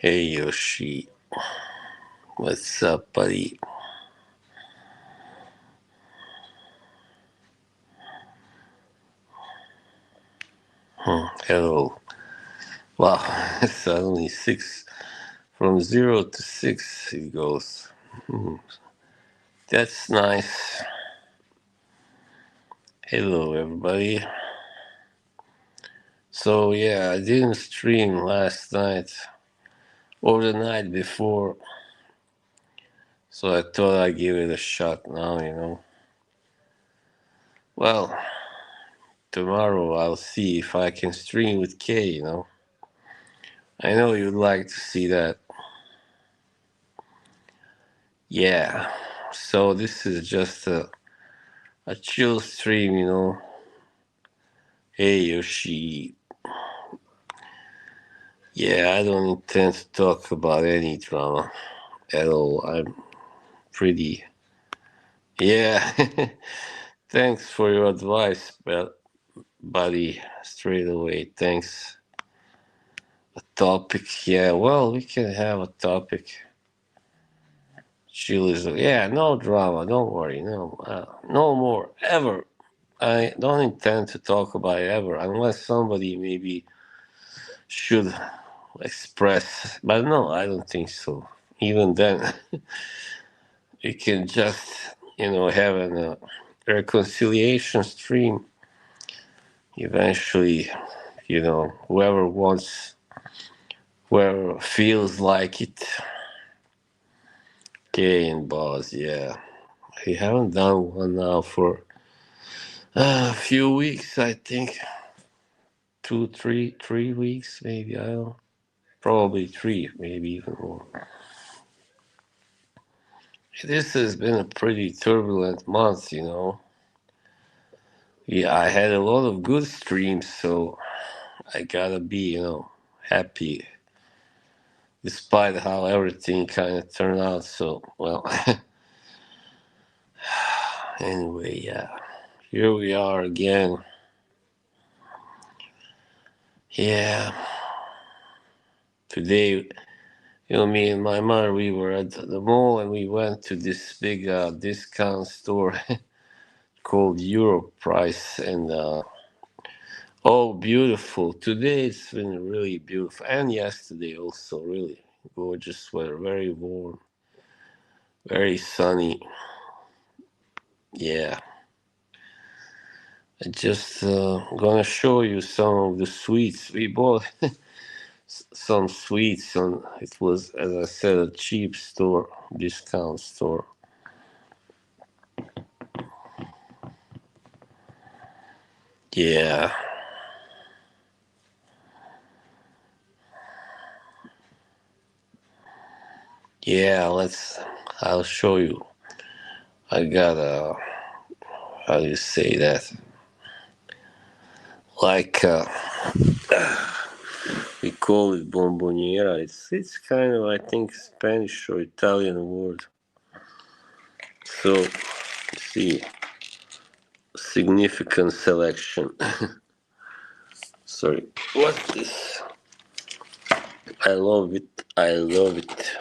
Hey Yoshi, what's up, buddy? Hello. Wow, suddenly six from 0 to 6 it goes. Hmm, That's nice. Hello, everybody. So yeah, I didn't stream last night or the night before, so I thought I'd give it a shot now. Well, tomorrow I'll see if I can stream with Kay. I know you'd like to see that. Yeah. So this is just a chill stream. Hey Yoshi. Yeah, I don't intend to talk about any drama at all. I'm pretty. Yeah. Thanks for your advice, buddy. Straight away. Thanks. A topic. Yeah, well, we can have a topic. Chill is. Yeah, no drama. Don't worry. No more. Ever. I don't intend to talk about it ever unless somebody maybe should express. But no, I don't think so. Even then, we can just have a reconciliation stream. Eventually, whoever wants, whoever feels like it. Okay, and boss, yeah. We haven't done one now for a few weeks, I think. 3 weeks, maybe. I don't know. Probably three, maybe even more. This has been a pretty turbulent month. Yeah, I had a lot of good streams, so I gotta be happy despite how everything kind of turned out. So, well, anyway, yeah, here we are again. Yeah, today, me and my mother, we were at the mall and we went to this big discount store called Europe Price, and oh, beautiful. Today it's been really beautiful. And yesterday also, really gorgeous weather. Very warm, very sunny. Yeah. I just gonna show you some of the sweets. We bought some sweets on, it was, as I said, a cheap store, discount store. Yeah. Yeah, I'll show you. I got a, how do you say that? Like, we call it bomboniera. It's kind of, I think, Spanish or Italian word. So see, significant selection. Sorry, what's this? I love it. I love it.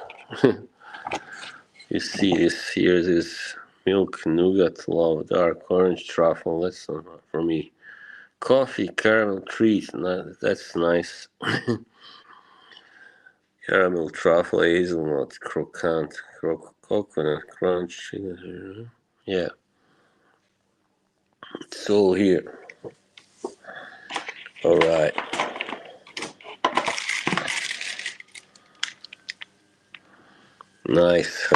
You see this here? This milk nougat, love, dark orange truffle. That's not for me. Coffee caramel treat. That's nice. Caramel truffle, hazelnut, croquant, coconut crunch. Yeah, it's all here. All right. Nice.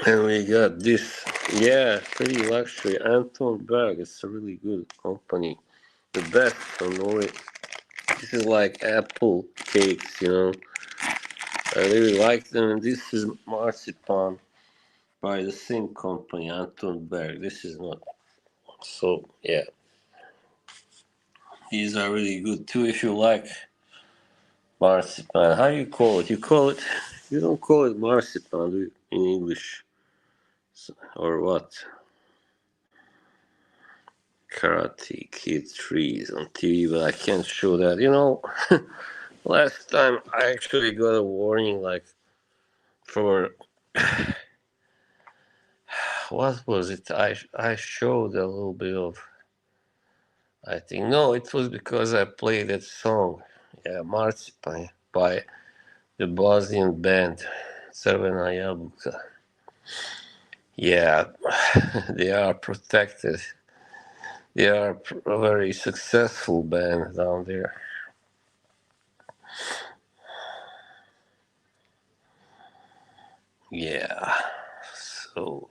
And we got this. Yeah, pretty luxury. Anton Berg. It's a really good company. The best on Norway. This is like apple cakes. I really like them. And this is marzipan by the same company, Anton Berg. This is not. So, yeah. These are really good too if you like marzipan. How do you call it? You don't call it marzipan, do you, in English? Or what? Karate Kid 3 is on TV, but I can't show that. Last time I actually got a warning, like, for what was it? I showed a little bit of. I think no, it was because I played that song, yeah, Marzipan by the Bosnian band Crvena Jabuka. Yeah, they are protected. They are a very successful band down there. Yeah, so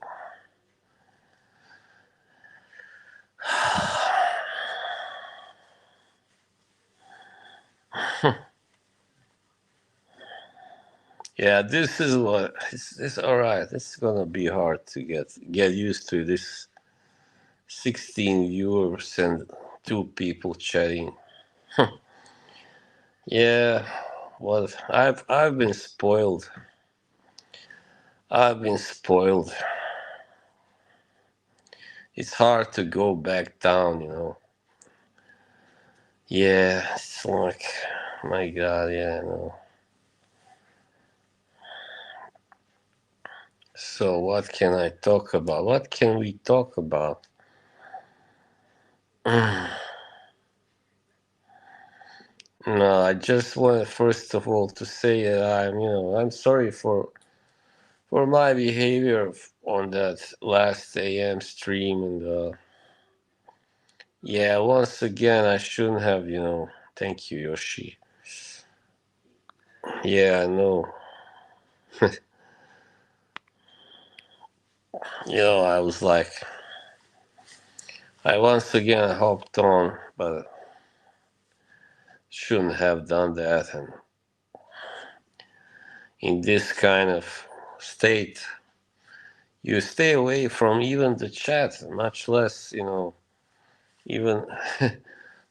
yeah, this is what it's all right. It's gonna be hard to get used to this 16 viewers and two people chatting. Yeah, well, I've been spoiled. I've been spoiled. It's hard to go back down. Yeah, it's like, my God, yeah, no. So what can I talk about? What can we talk about? No, I just want first of all to say that I'm sorry for my behavior on that last AM stream, and yeah, once again I shouldn't have. Thank you, Yoshi. Yeah, I know. I was like, I once again hopped on, but shouldn't have done that, and in this kind of state, you stay away from even the chat, much less, even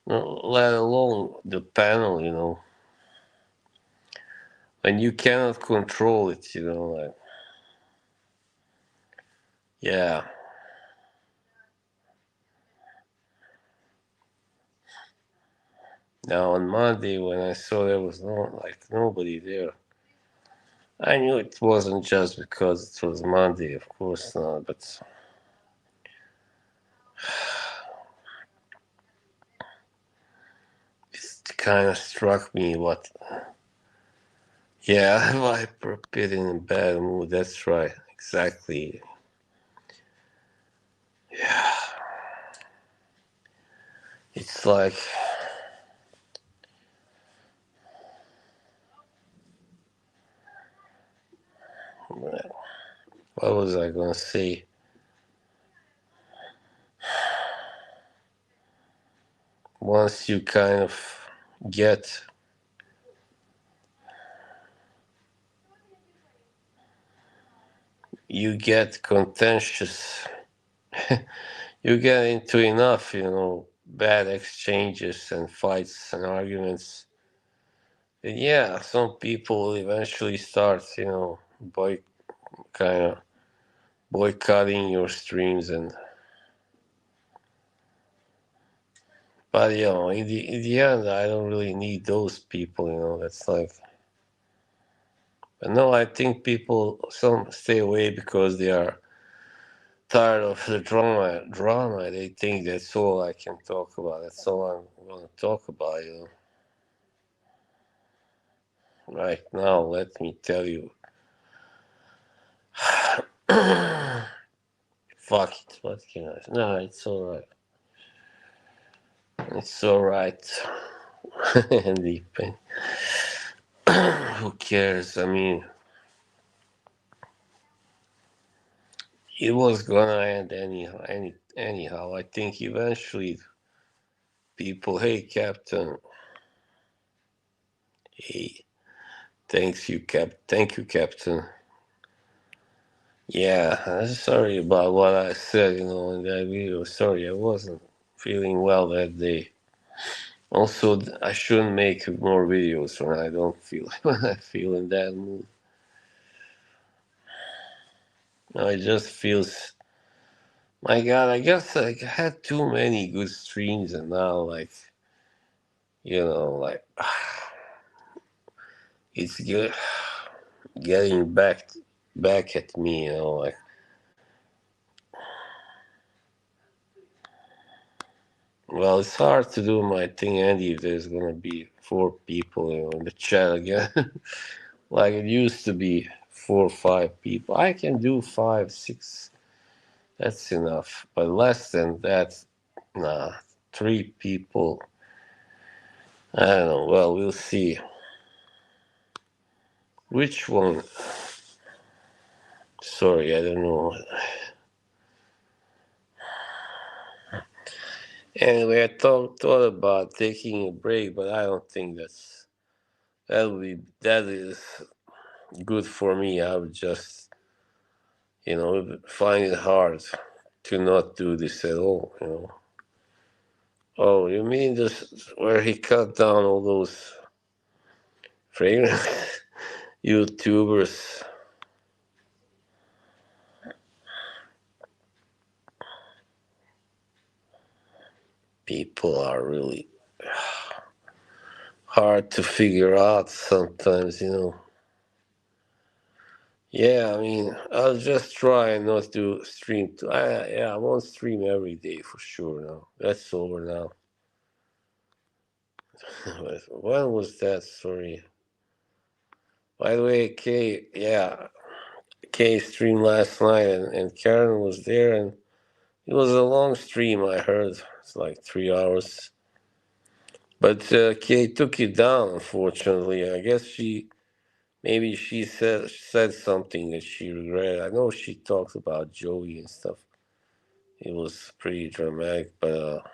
let alone the panel, when you cannot control it, like, yeah. Now on Monday, when I saw there was nobody there, I knew it wasn't just because it was Monday, of course not, but it kind of struck me what. Yeah, Viper Pit in a bad mood. That's right, exactly. Yeah, it's like, what was I gonna say? Once you kind of get you get contentious, you get into enough, bad exchanges and fights and arguments. And yeah, some people eventually start, kind of boycotting your streams, but in the end, I don't really need those people. That's like, but no, I think people some stay away because they are tired of the drama. They think that's all I can talk about. That's all I'm going to talk about. Right now, let me tell you. Fuck it. What can I? No, it's all right. It's all right. And who cares? I mean, it was gonna end anyhow. I think eventually people, hey, Captain. Hey, thank you, Captain. Yeah, I'm sorry about what I said, in that video. Sorry, I wasn't feeling well that day. Also, I shouldn't make more videos when I don't feel when I feel in that mood. No, it just feels My God, I guess I had too many good streams, and now like it's getting back at me. Like well, it's hard to do my thing, Andy, if there's gonna be four people, in the chat again, like it used to be 4 or 5 people. I can do 5, 6. That's enough, but less than that, nah. 3 people. I don't know. Well, we'll see. Which one? Sorry, I don't know. Anyway, I thought about taking a break, but I don't think that is good for me. I would just find it hard to not do this at all. Oh, you mean this where he cut down all those fragrance YouTubers? People are really hard to figure out sometimes. Yeah, I mean, I'll just try and not do stream. Yeah, I won't stream every day for sure now. That's over now. When was that? Sorry. By the way, Kay streamed last night, and Karen was there, and it was a long stream, I heard. It's like 3 hours. But Kay took it down, unfortunately. I guess maybe she said something that she regretted. I know she talked about Joey and stuff. It was pretty dramatic, but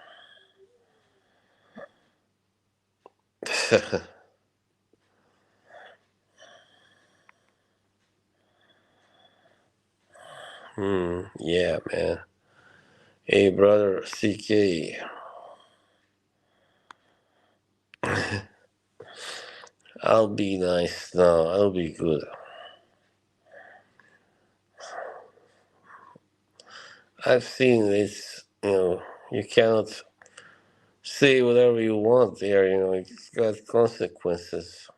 yeah, man. Hey, brother, CK. I'll be nice now. I'll be good. I've seen this. You cannot say whatever you want there. It's got consequences.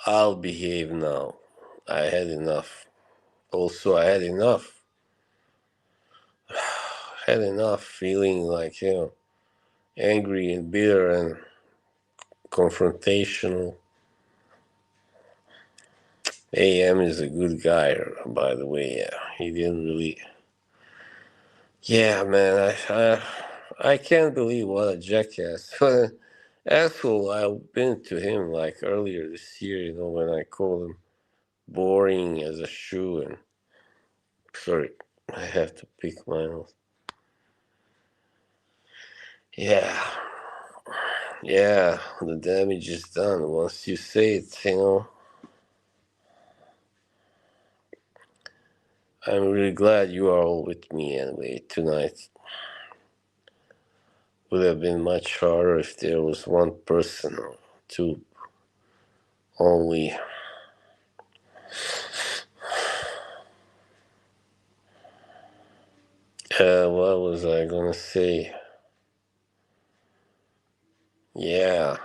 I'll behave now. I had enough. Also, I had enough. Had enough feeling like, angry and bitter and confrontational. AM is a good guy, by the way. Yeah, he didn't really. Yeah, man, I can't believe what a jackass. What an asshole I've been to him like earlier this year, when I called him boring as a shoe. And sorry, I have to pick my nose. Yeah, yeah, the damage is done once you say it. I'm really glad you are all with me anyway tonight. Would have been much harder if there was one person or two only. What was I gonna say? Yeah,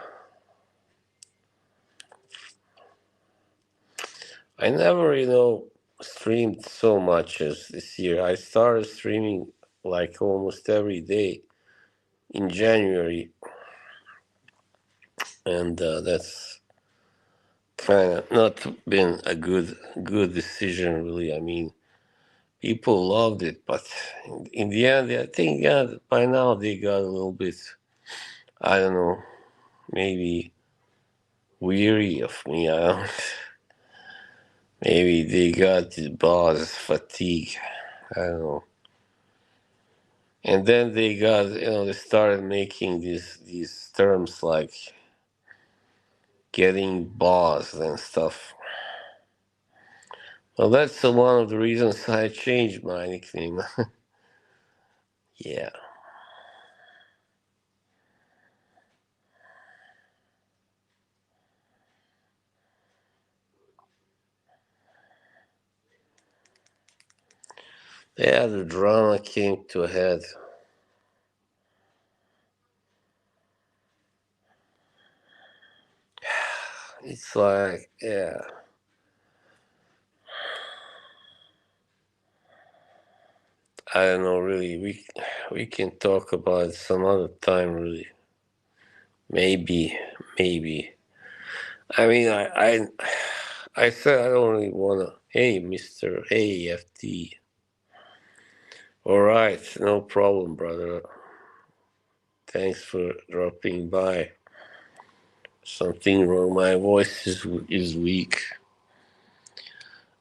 I never, streamed so much as this year. I started streaming like almost every day in January, and that's kind of not been a good decision, really. I mean, people loved it, but in the end, I think by now they got a little bit, I don't know, maybe weary of me. I don't. Maybe they got the boss fatigue. I don't know. And then they started making these terms like getting boss and stuff. Well, that's one of the reasons I changed my nickname. Yeah. Yeah, the drama came to a head. It's like, yeah, I don't know, really. We can talk about it some other time, really. Maybe, maybe. I mean, I said I don't really wanna. Hey, Mister AFT. All right, no problem, brother. Thanks for dropping by. Something wrong. My voice is weak.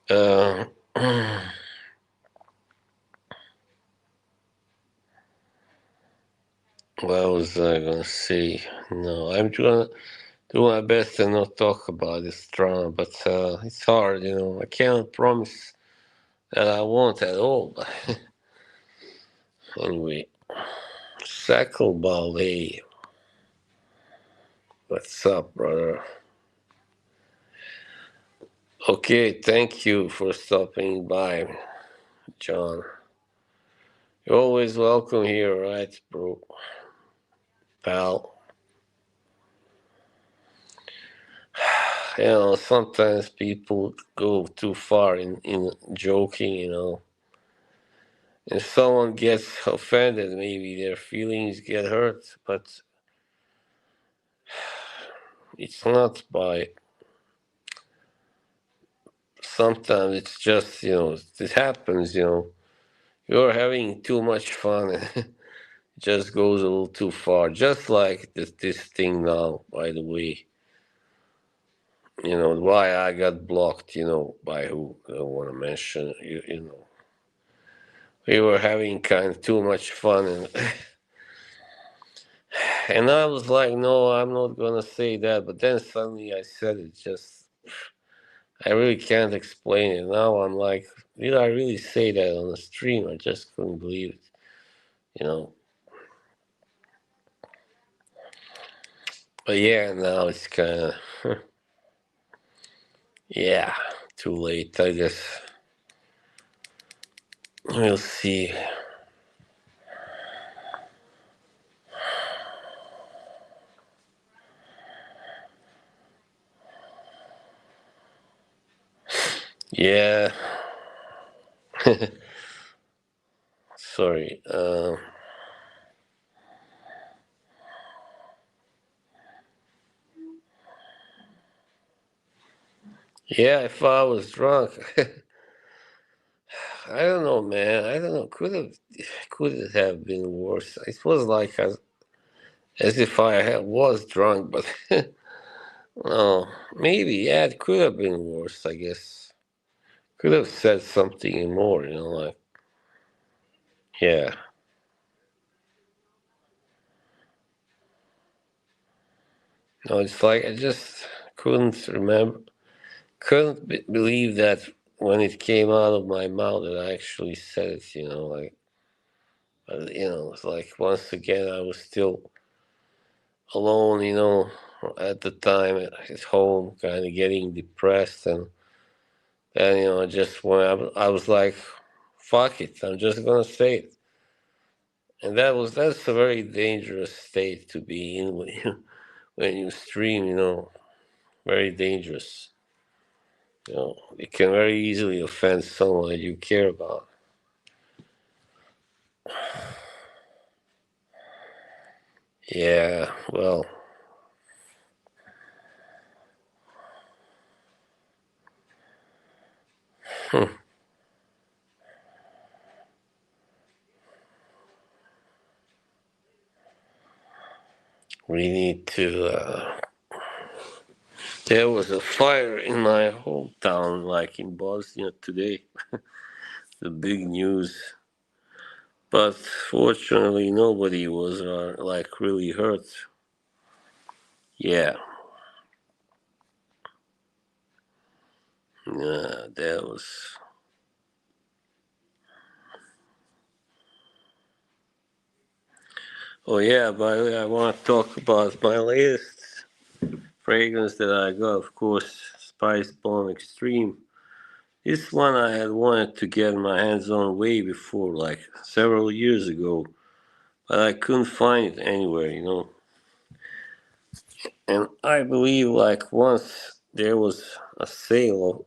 Uh, what was I gonna say? No, I'm gonna do my best to not talk about this drama, but it's hard, you know. I can't promise that I won't at all. But anyway, Sackle Ballet. What's up, brother? Okay, thank you for stopping by, John. You're always welcome here, right, bro? Pal. You know, sometimes people go too far in joking, you know. If someone gets offended, maybe their feelings get hurt, but it's not by. Sometimes it's just, you know, it happens, you know. You're having too much fun and it just goes a little too far. Just like this thing now, by the way. You know, why I got blocked, you know, by who I don't want to mention, you know. We were having kind of too much fun and and I was like, no, I'm not gonna say that. But then suddenly I said it. Just I really can't explain it. Now I'm like, did I really say that on the stream? I just couldn't believe it. You know. But yeah, now it's kind of yeah, too late. I guess we'll see. Yeah, sorry. Yeah, if I was drunk, I don't know, man. I don't know. Could it have been worse? It was like as if was drunk, but no, maybe yeah, it could have been worse. I guess could have said something more. You know, like yeah. No, it's like I just couldn't remember, believe that when it came out of my mouth that I actually said it. You know, like you know, it's like once again I was still alone. You know, at the time at home, kind of getting depressed and you know, just when I was like, "Fuck it, I'm just gonna say it." And that's a very dangerous state to be in when when you stream. You know, very dangerous. You know, it can very easily offend someone that you care about. Yeah, well, we need to. There was a fire in my hometown, like in Bosnia today. The big news. But fortunately, nobody was like really hurt. Yeah, that was. Oh yeah, by the way, I want to talk about my latest fragrance that I got. Of course, Spice Bomb Extreme. This one I had wanted to get my hands on way before, like several years ago, but I couldn't find it anywhere. And I believe like once there was a sale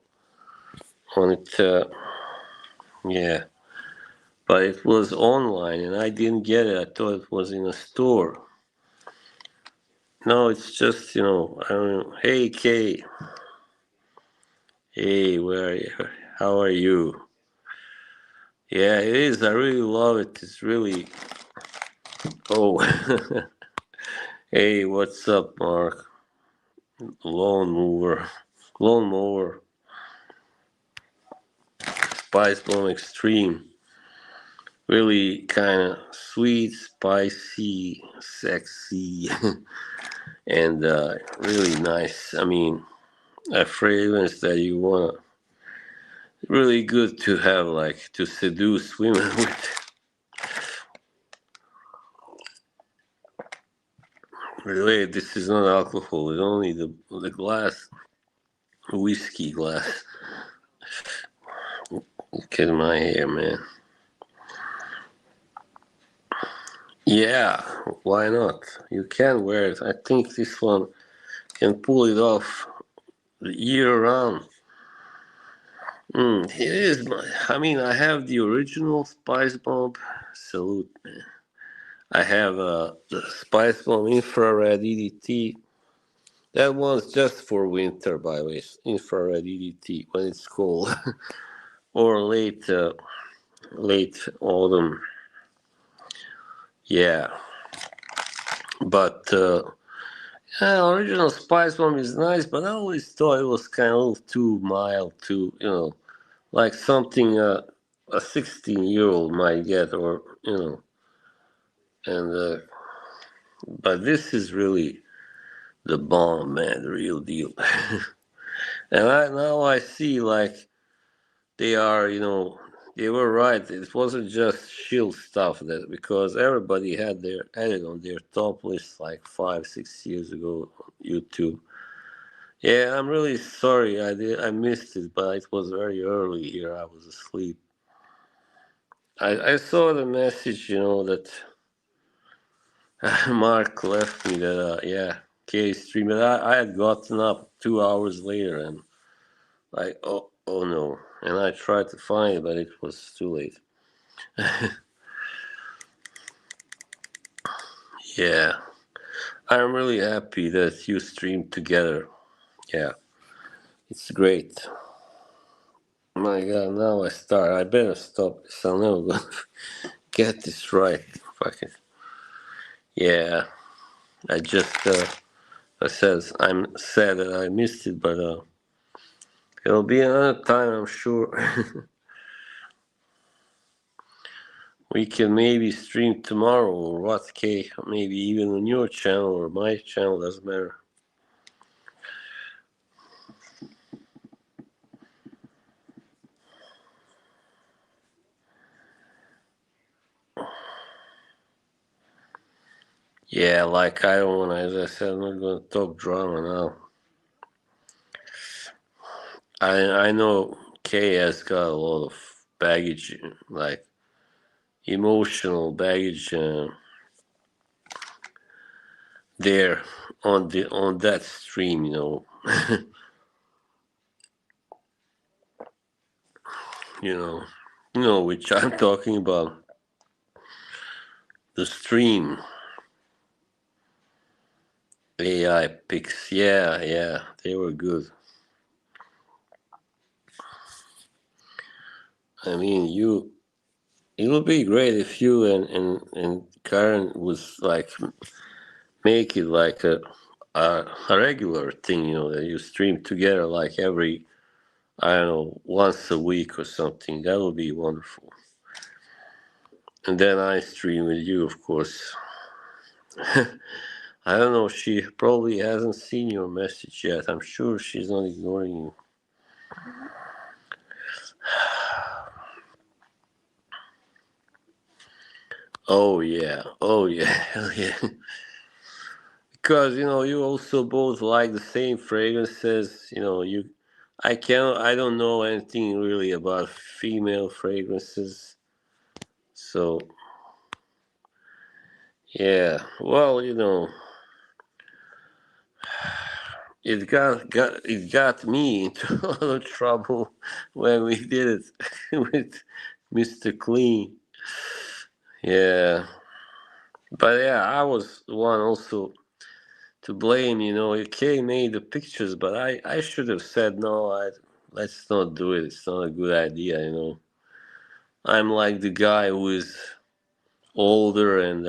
on it, yeah, but it was online and I didn't get it. I thought it was in a store. No, it's just, I don't know. Hey, Kay. Hey, where are you? How are you? Yeah, it is. I really love it. It's really. Oh, hey, what's up, Mark? Lawn mower. Lawn mower. Spice Bomb Extreme. Really kind of sweet, spicy, sexy, and really nice. I mean, a fragrance that you want to. Really good to have, like, to seduce women with. Really, this is not alcohol. It's only the glass, whiskey glass. Look at my hair, man. Yeah, why not? You can wear it. I think this one can pull it off the year round. It is. I mean, I have the original Spice Bomb. Salute, man. I have the Spice Bomb Infrared EDT. That one's just for winter, by the way. Infrared EDT when it's cold or late autumn. Yeah, but original Spice Bomb is nice, but I always thought it was kind of a little too mild, like something a 16-year-old might get, or and but this is really the bomb, man, the real deal. And now I see like they are, they were right. It wasn't just shield stuff that because everybody had it on their top list like 5 6 years ago on YouTube. Yeah, I'm really sorry. I missed it, but it was very early here. I was asleep. I saw the message, that Mark left me that yeah, K stream, but I had gotten up 2 hours later and like oh no, and I tried to find it, but it was too late. Yeah, I'm really happy that you streamed together. Yeah, it's great. My God, now I start. I better stop this. I'm never gonna get this right. Fucking yeah. I just I says I'm sad that I missed it, but it'll be another time, I'm sure. We can maybe stream tomorrow or what, K? Maybe even on your channel or my channel, doesn't matter. Yeah, like I don't want to, as I said, I'm not going to talk drama now. I know K has got a lot of baggage, like emotional baggage there on that stream. you know, which I'm talking about the stream AI pics. Yeah, yeah, they were good. I mean, it would be great if you and Karen was like make it like a regular thing, that you stream together like every, I don't know, once a week or something. That would be wonderful. And then I stream with you, of course. I don't know. She probably hasn't seen your message yet. I'm sure she's not ignoring you. Oh yeah. Oh yeah. Hell yeah. Because you also both like the same fragrances. You I don't know anything really about female fragrances. So yeah, well, it got me into a lot of trouble when we did it with Mr. Clean. Yeah, but yeah, I was the one also to blame. UK made the pictures, but I should have said no. Let's not do it. It's not a good idea. I'm like the guy who is older and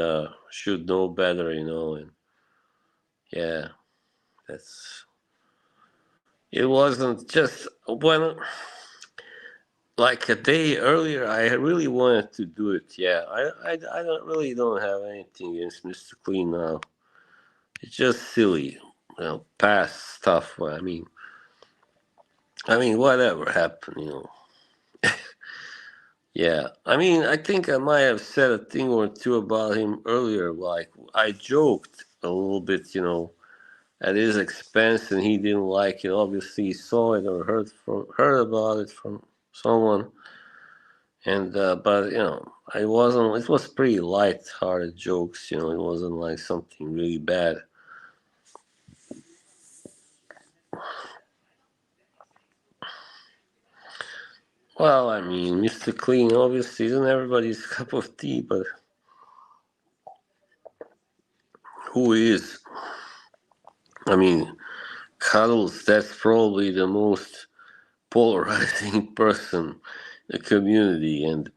should know better. And yeah, that's. It wasn't just when like a day earlier. I really wanted to do it. Yeah, I don't have anything against Mr. Clean now. It's just silly. Past stuff. I mean, whatever happened. Yeah, I think I might have said a thing or two about him earlier. Like I joked a little bit, at his expense, and he didn't like it. Obviously, he saw it or heard about it from someone, and but I wasn't. It was pretty light-hearted jokes. It wasn't like something really bad. Well, Mr. Clean obviously isn't everybody's cup of tea, but who is? I mean, Cuddles. That's probably the most polarizing person in the community, and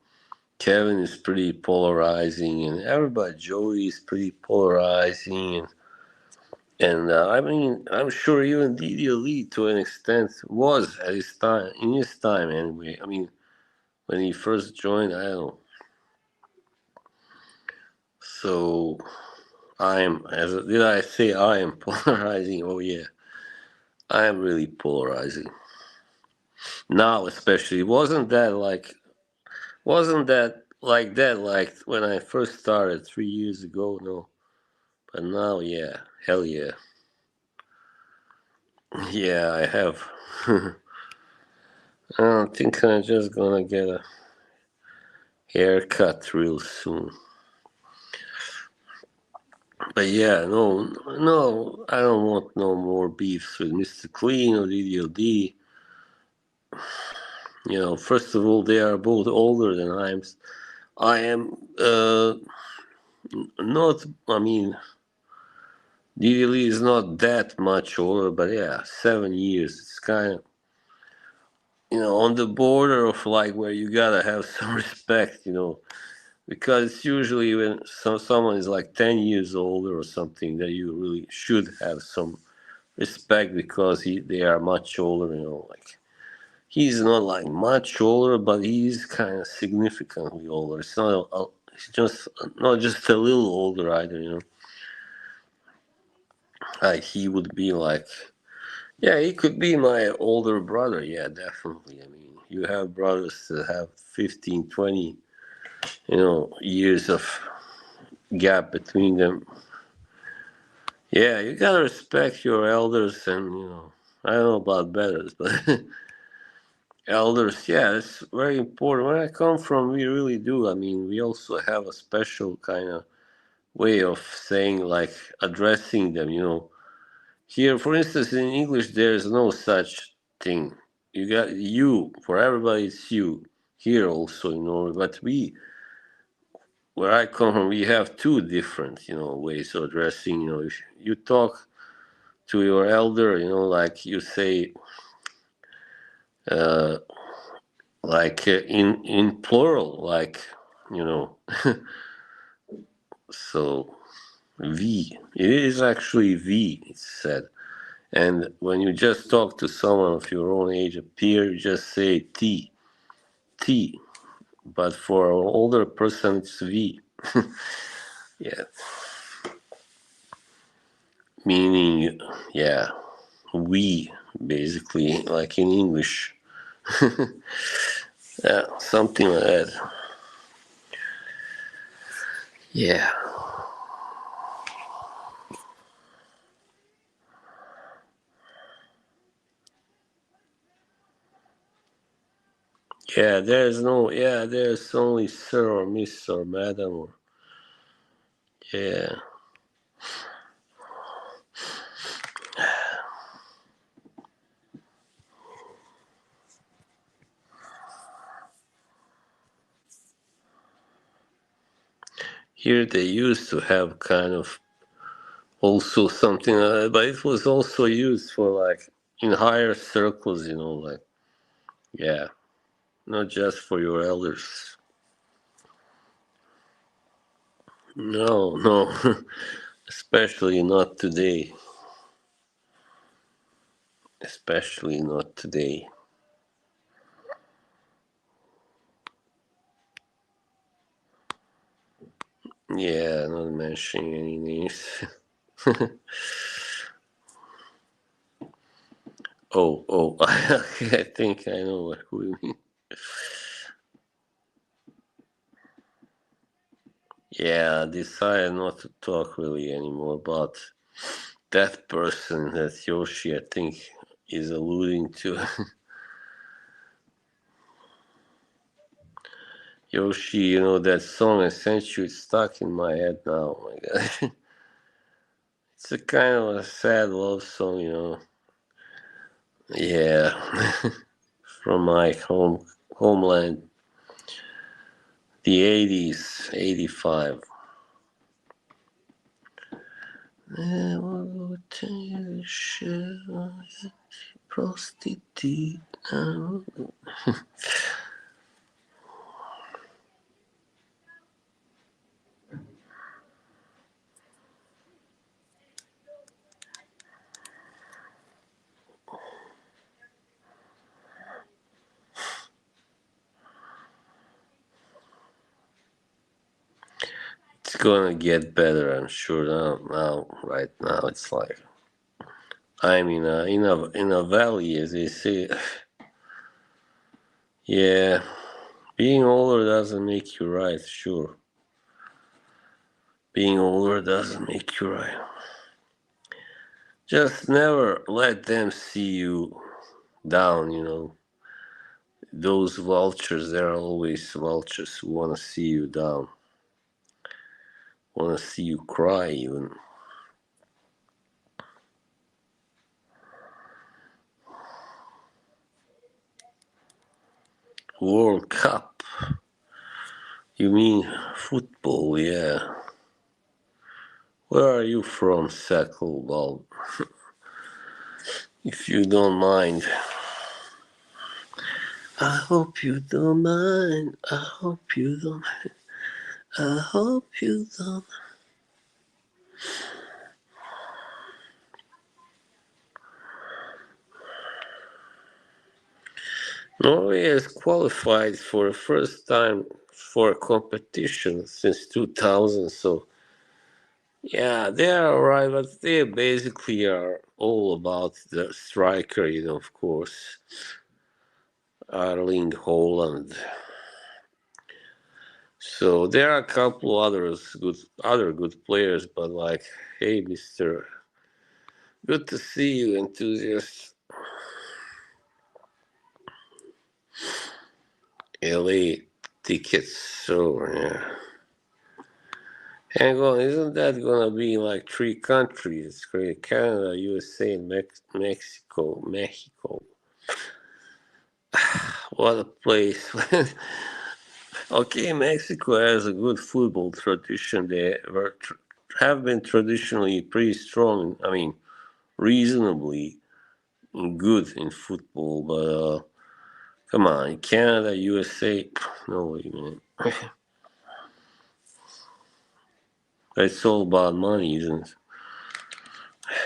Kevin is pretty polarizing, and everybody, Joey is pretty polarizing, and I'm sure even Didi Lee to an extent was at his time, in his time anyway. When he first joined, I don't know. So did I say I am polarizing? Oh yeah, I am really polarizing now, especially. Wasn't that like when I first started 3 years ago? No, but now, yeah, hell yeah, yeah, I have. I think I'm just gonna get a haircut real soon. But yeah, no, no, I don't want no more beefs with Mr. Clean or DDOD. First of all, they are both older than I am. I am not. DDL is not that much older, but yeah, 7 years. It's kind of on the border of like where you gotta have some respect, because it's usually when someone is like 10 years older or something that you really should have some respect because they are much older. Like he's not like much older, but he's kind of significantly older. It's just not just a little older either. Like he would be like. Yeah, he could be my older brother. Yeah, definitely. You have brothers that have 15, 20, years of gap between them. Yeah, you gotta respect your elders, and I don't know about betters, but elders, yeah, it's very important. Where I come from, we really do. We also have a special kind of way of saying, like, addressing them. Here, for instance, in English, there's no such thing. You got you, for everybody, it's you. Here also, but where I come from, we have two different, ways of addressing. If you talk to your elder, like you say, uh, like in plural, like, you know, so V. It is actually V, it's said. And when you just talk to someone of your own age, a peer, you just say T, T. But for an older person, it's V. Yeah, meaning, yeah, we, basically, like in English. Yeah, something like that. Yeah. Yeah, there's no. Yeah, there's only sir or miss or madam. Or, yeah. Here they used to have kind of also something, but it was also used for like in higher circles, like yeah, not just for your elders. No, no, especially not today. Especially not today. Yeah, not mentioning any names. Oh, I think I know who you mean. Yeah, I decided not to talk really anymore about that person that Yoshi, I think, is alluding to. Yoshi, that song I sent you, it's stuck in my head now. Oh my god. It's a kind of a sad love song. Yeah. From my homeland, the 80s, 85. Prostitute. It's gonna get better, I'm sure. Right now, it's like I'm in a valley, as they say. Yeah, being older doesn't make you right. Sure, being older doesn't make you right. Just never let them see you down. Those vultures, there are always vultures who want to see you down, want to see you cry even. World Cup. You mean football, yeah. Where are you from, Sackleball? If you don't mind. I hope you don't mind. I hope you don't. I hope you don't. Norway has qualified for the first time for a competition since 2000, so yeah, they are alright, but they basically are all about the striker, of course, Erling Haaland. So there are a couple other good players, but like, hey, Mister, good to see you, enthusiast. LA tickets, so yeah. Hang on, isn't that gonna be like three countries? It's great. Canada, USA, and Mexico. Mexico. What a place. Okay, Mexico has a good football tradition. They have been traditionally pretty strong. I mean, reasonably good in football. But come on, Canada, USA, no way, man. It's all about money, isn't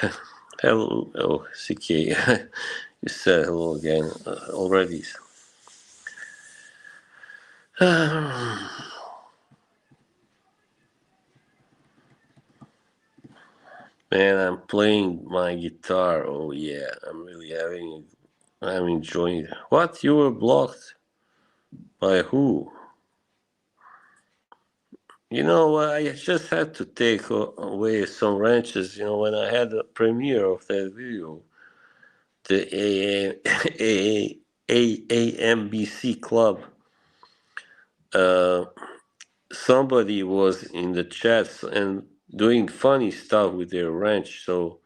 it? Hello, oh, CK. You said hello again already. Man, I'm playing my guitar. Oh yeah, I'm enjoying it. What? You were blocked by who? I just had to take away some wrenches. When I had the premiere of that video, the AMBC club, uh, somebody was in the chats and doing funny stuff with their ranch. So,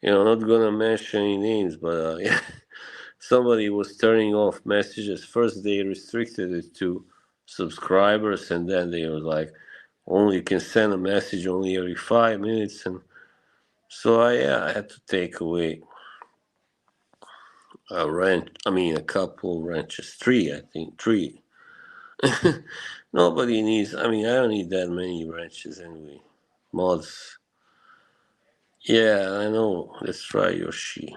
not gonna mention any names, but yeah, somebody was turning off messages. First, they restricted it to subscribers, and then they were like, only can send a message only every 5 minutes. And so I had to take away a ranch. I mean, a couple ranches, three, I think, three. Nobody needs. I mean, I don't need that many ranches anyway. Mods. Yeah, I know. Let's try Yoshi.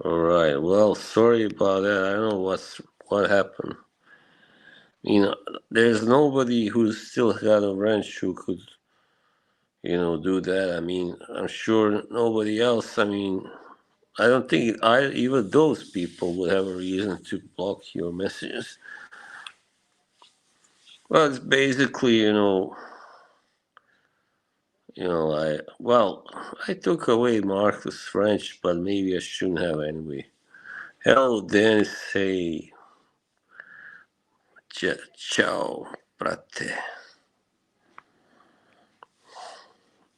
All right. Well, sorry about that. I don't know what happened. There's nobody who's still got a wrench who could, do that. I mean, I'm sure nobody else. I mean, I don't think even those people would have a reason to block your messages. Well, it's basically, I took away Marcus French, but maybe I shouldn't have anyway. Hello, Dennis. Hey, ciao, frate.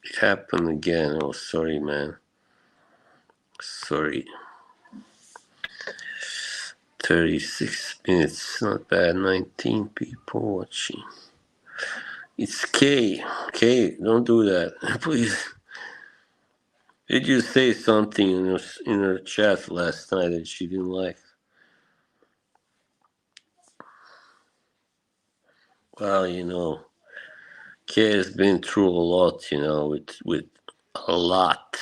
It happened again. Oh, sorry, man. Sorry. 36 minutes. Not bad. 19 people watching. It's Kay. Kay, don't do that. Please. Did you say something in her chat last night that she didn't like? Well, Kay has been through a lot, with a lot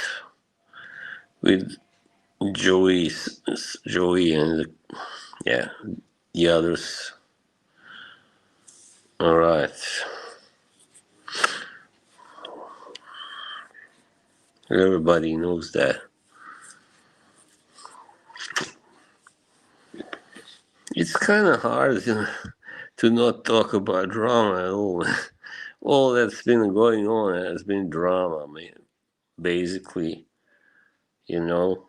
with Joey and the others. All right. Everybody knows that. It's kind of hard, to not talk about drama at all. All that's been going on has been drama, man. Basically, you know.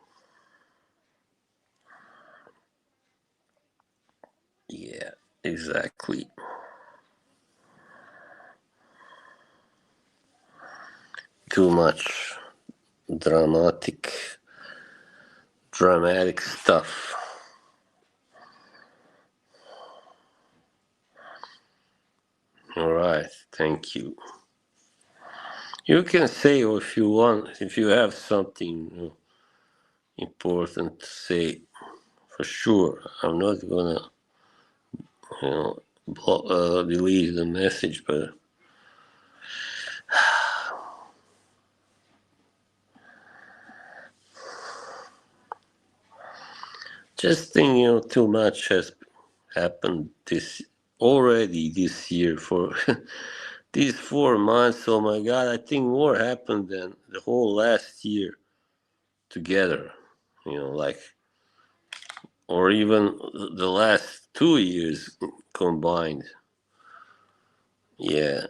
Yeah, exactly. Too much dramatic, dramatic stuff. All right, thank you. You can say if you want, if you have something important to say, for sure. I'm not gonna, you know, delete the message, but just think, too much has happened this year for these 4 months. Oh my God, I think more happened than the whole last year together. Like, or even the last 2 years combined. Yeah.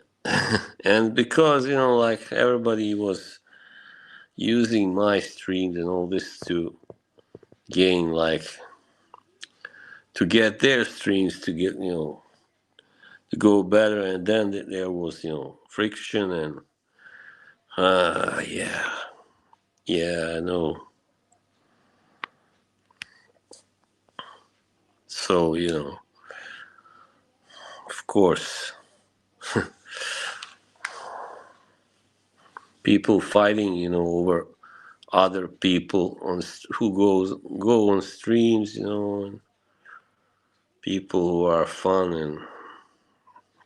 And because, like everybody was using my streams and all this to gain, like, to get their streams to get, to go better. And then there was, friction and, yeah. Yeah, I know. So, of course, people fighting, over other people who go on streams, and people who are fun and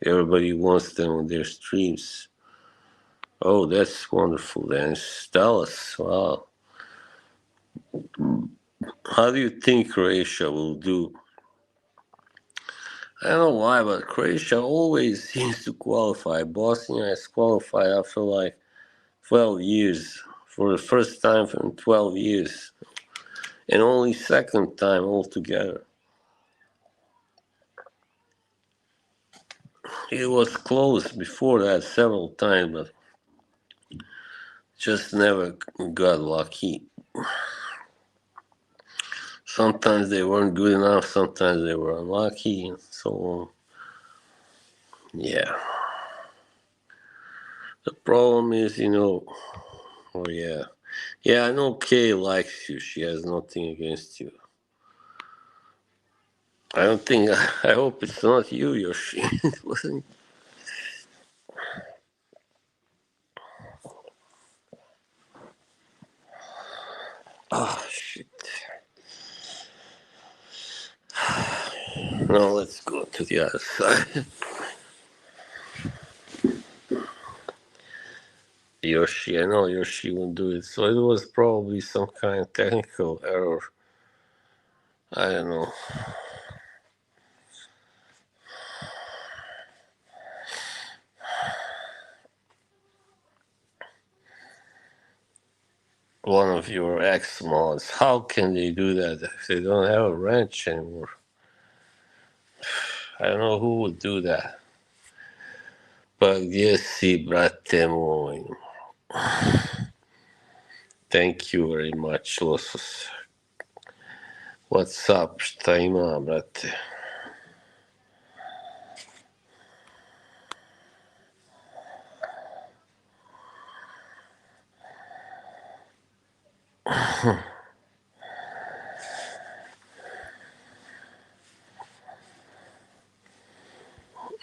everybody wants them on their streams. Oh, that's wonderful, then. Tell us, wow. How do you think Croatia will do? I don't know why, but Croatia always seems to qualify. Bosnia has qualified after like 12 years, for the first time in 12 years, and only second time altogether. It was close before that several times, but just never got lucky. Sometimes they weren't good enough, sometimes they were unlucky, and so on. Yeah. The problem is, oh yeah. Yeah, I know Kay likes you. She has nothing against you. I don't think, I hope it's not you, Yoshi. It wasn't. Oh, shit. No, let's go to the other side. Yoshi, I know Yoshi won't do it. So it was probably some kind of technical error. I don't know. One of your ex mods. How can they do that if they don't have a wrench anymore? I don't know who would do that. But yes, see, brate moj. Thank you very much, Losos. What's up? Šta ima, brate?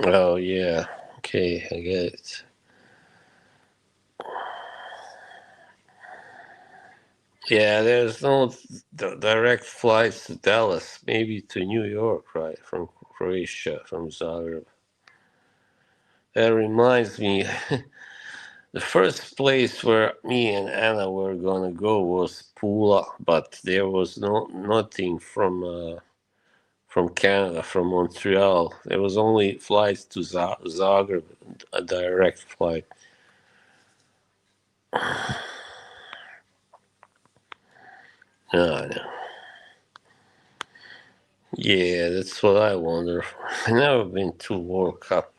Oh, yeah. Okay, I get it. Yeah, there's no direct flights to Dallas, maybe to New York, right? From Croatia, from Zagreb. That reminds me, the first place where me and Anna were gonna go was Pula, but there was nothing from Canada, from Montreal. There was only flights to Zagreb, a direct flight. No, no. Yeah, that's what I wonder. I've never been to World Cup.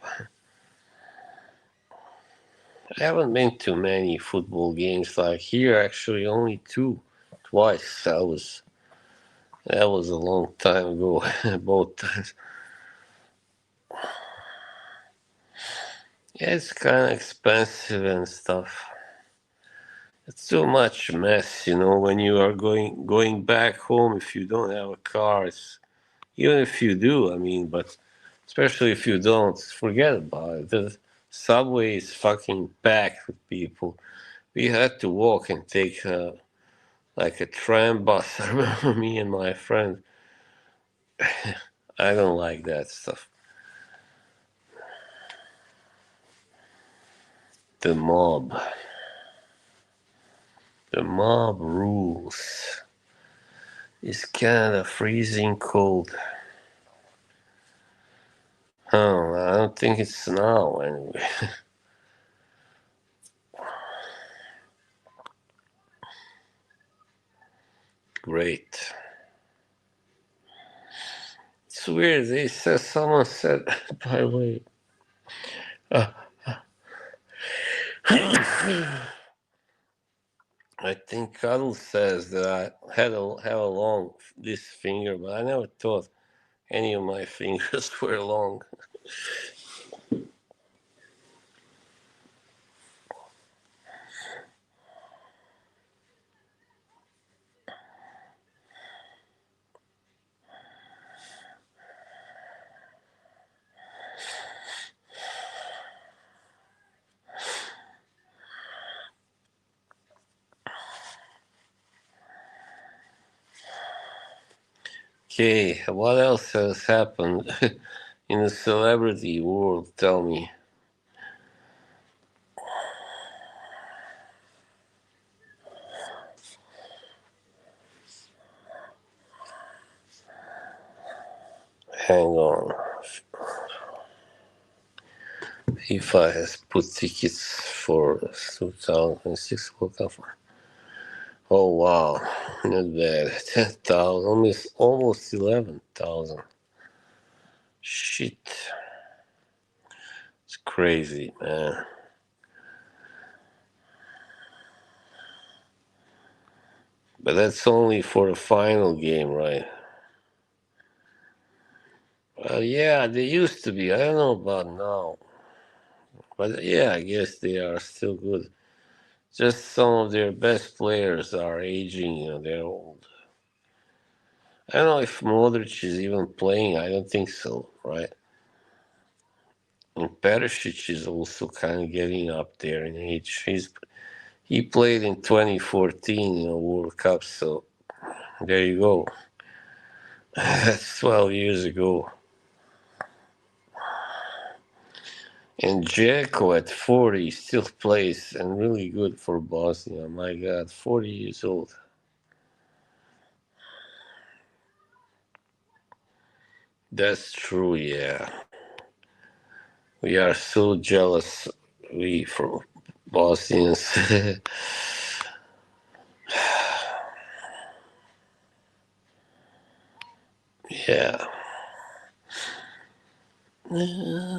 I haven't been to many football games like here. Actually, only two, twice. That was a long time ago. Both times. Yeah, it's kind of expensive and stuff. It's too much mess, when you are going back home. If you don't have a car, even if you do, I mean, but especially if you don't, forget about it. The subway is fucking packed with people. We had to walk and take like a tram bus. I remember me and my friend. I don't like that stuff. The mob. The mob rules. It's kind of freezing cold. Oh, I don't think it's now anyway. Great. It's weird. Someone said, by the way, uh, I think Cuddle says that I have a long this finger, but I never thought any of my fingers were long. Okay, what else has happened in the celebrity world? Tell me. Hang on. FIFA has put tickets for 2026 World Cup. Oh wow, not bad. 10,000, almost 11,000. Shit, it's crazy, man. But that's only for the final game, right? Well, yeah, they used to be. I don't know about now. But yeah, I guess they are still good. Just some of their best players are aging, they're old. I don't know if Modric is even playing. I don't think so, right? And Perisic is also kind of getting up there in age. He played in 2014, World Cup, so there you go. That's 12 years ago. And Dzeko at 40 still plays and really good for Bosnia. My God, 40 years old. That's true, yeah. We are so jealous, we from Bosnians. Yeah. Ne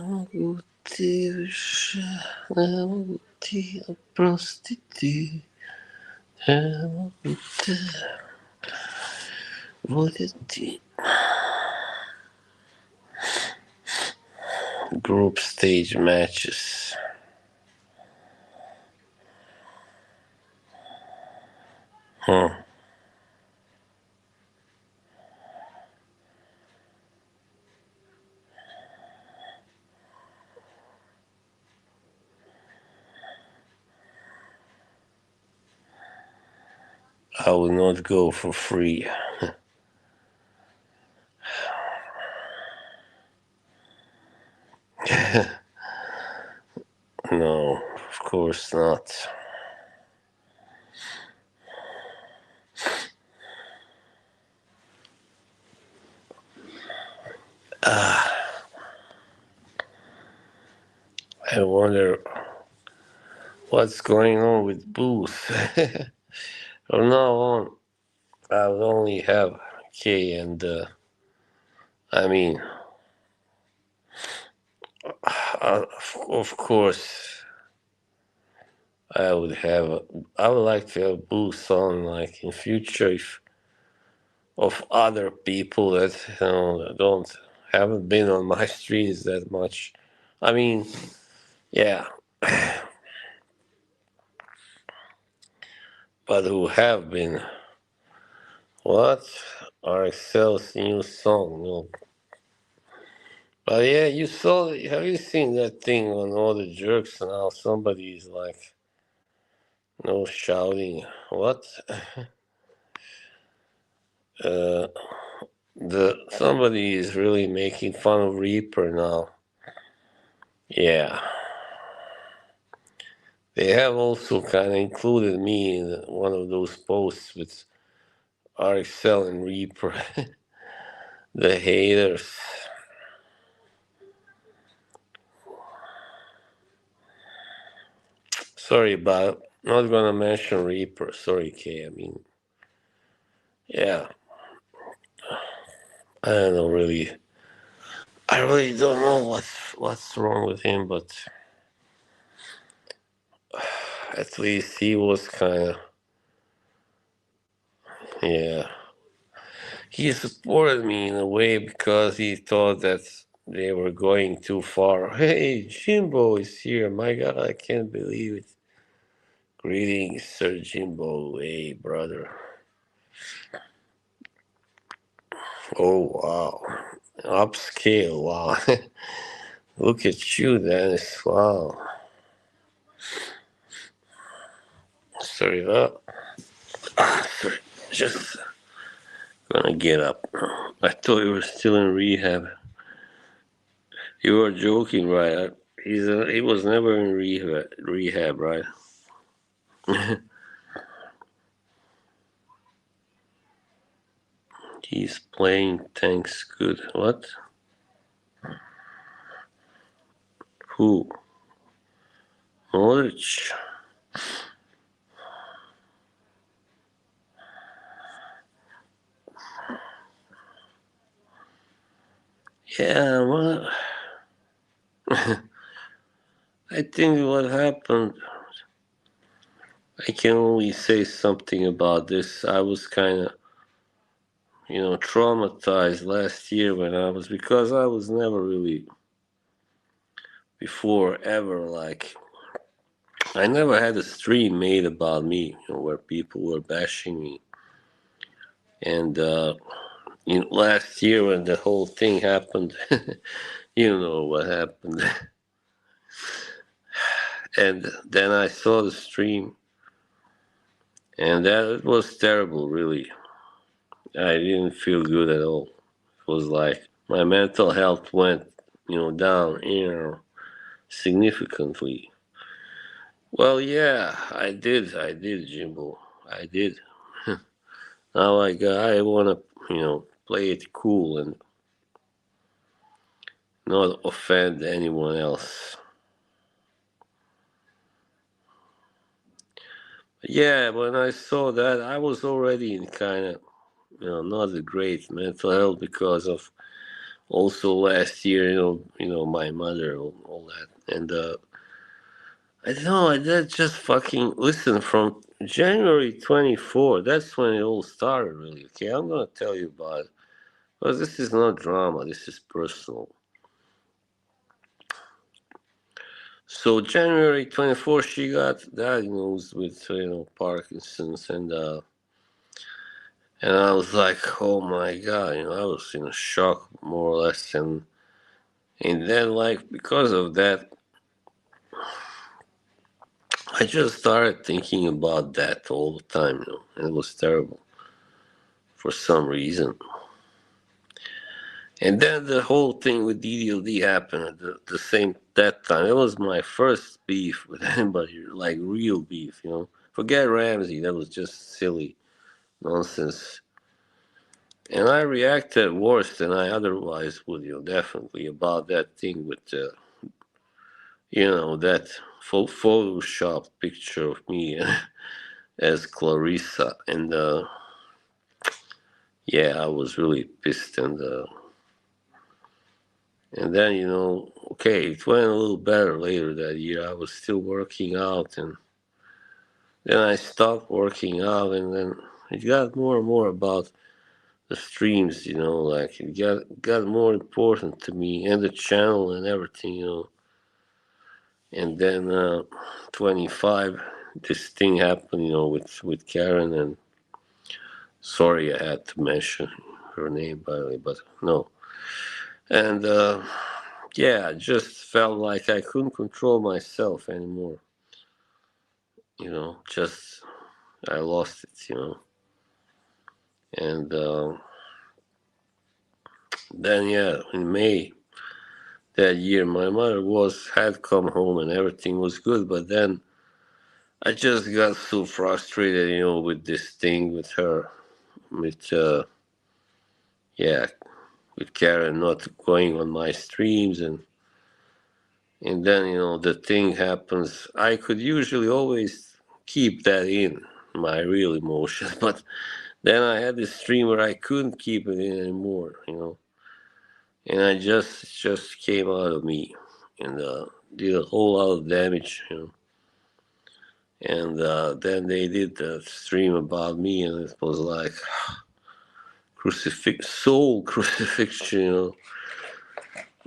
mogu ti više, ne mogu ti oprostiti, ne mogu te voljeti. Group stage matches. Huh. I will not go for free. No, of course not. I wonder what's going on with Booth. From now on, I will only have K and, I mean, of course, I would like to have Booth on, like, in future if, of other people that, don't, haven't been on my streets that much. I mean, yeah, but who have been. What? RXL's new song, no. But yeah, have you seen that thing on all the jerks now? Somebody's like, no shouting. What? Uh, somebody is really making fun of Reaper now. Yeah. They have also kind of included me in one of those posts with RXL and Reaper. The haters. Sorry, but not gonna mention Reaper. Sorry, K. I mean, yeah, I don't know really. I really don't know what's wrong with him, but at least he was kind of, yeah. He supported me in a way because he thought that they were going too far. Hey, Jimbo is here. My God, I can't believe it. Greetings, Sir Jimbo. Hey, brother. Oh, wow. Upscale. Wow. Look at you, Dennis. Wow. Sorry about. Sorry. Just gonna get up. I thought you were still in rehab. You were joking, right? He was never in rehab, right? He's playing tanks good. What? Who? Modric? Yeah, well, I think what happened, I can only say something about this. I was kind of, traumatized last year because I was never really before ever like, I never had a stream made about me, where people were bashing me. And, last year when the whole thing happened, you know what happened. And then I saw the stream, and that was terrible, really. I didn't feel good at all. It was like my mental health went, down, significantly. Well, yeah, I did, Jimbo. I did. Now I wanna, play it cool and not offend anyone else. Yeah, when I saw that, I was already in kind of, not a great mental health because of also last year, my mother, all that, and I don't know, I did just fucking listen from January 24. That's when it all started, really. Okay, I'm gonna tell you about it, because this is not drama. This is personal. So January 24, she got diagnosed with Parkinson's, and I was like, oh my god, I was in a shock more or less, and then like because of that, I just started thinking about that all the time, and it was terrible for some reason. And then the whole thing with DDLD happened at the same that time. It was my first beef with anybody, like real beef, Forget Ramsey, that was just silly nonsense. And I reacted worse than I otherwise would, definitely about that thing with, that Photoshop picture of me as Clarissa. And yeah, I was really pissed. And then, okay, it went a little better later that year. I was still working out, and then I stopped working out, and then it got more and more about the streams, like it got more important to me and the channel and everything, And then 25, this thing happened, with Karen, and sorry I had to mention her name, by the way, but no. And yeah, I just felt like I couldn't control myself anymore. Just I lost it, And then yeah, in May that year, my mother had come home and everything was good, but then I just got so frustrated, with this thing with her, with yeah, with Karen not going on my streams, and then the thing happens. I could usually always keep that in my real emotions, but then I had this stream where I couldn't keep it in anymore, and I just came out of me, and did a whole lot of damage, And then they did the stream about me, and it was like soul crucifixion,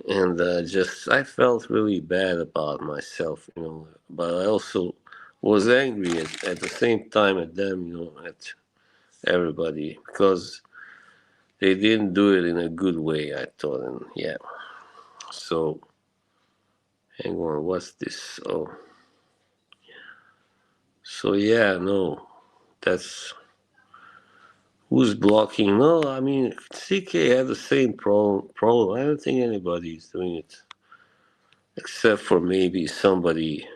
And just I felt really bad about myself, But I also was angry at the same time at them, at everybody, because they didn't do it in a good way, I thought. And yeah, so hang on, what's this? Oh, so yeah, no, that's who's blocking. No, I mean, CK had the same problem. I don't think anybody's doing it except for maybe somebody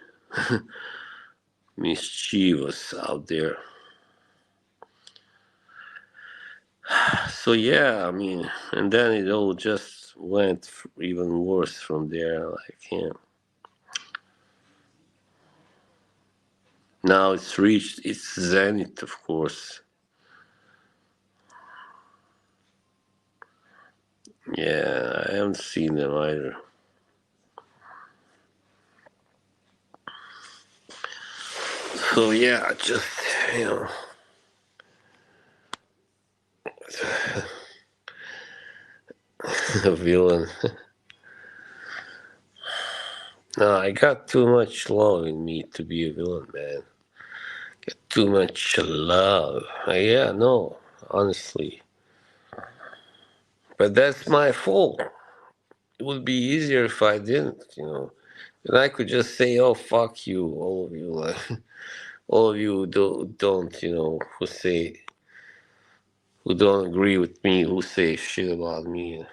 mischievous out there. So yeah, I mean, and then it all just went even worse from there. Like, yeah. Now it's reached its zenith, of course. Yeah, I haven't seen them either. So yeah, just you know, a villain. No, I got too much love in me to be a villain, man. Got too much love. Yeah, no, honestly. But that's my fault. It would be easier if I didn't, you know. And I could just say, "Oh, fuck you, all of you, like, all of you who don't, you know, who don't agree with me, who say shit about me."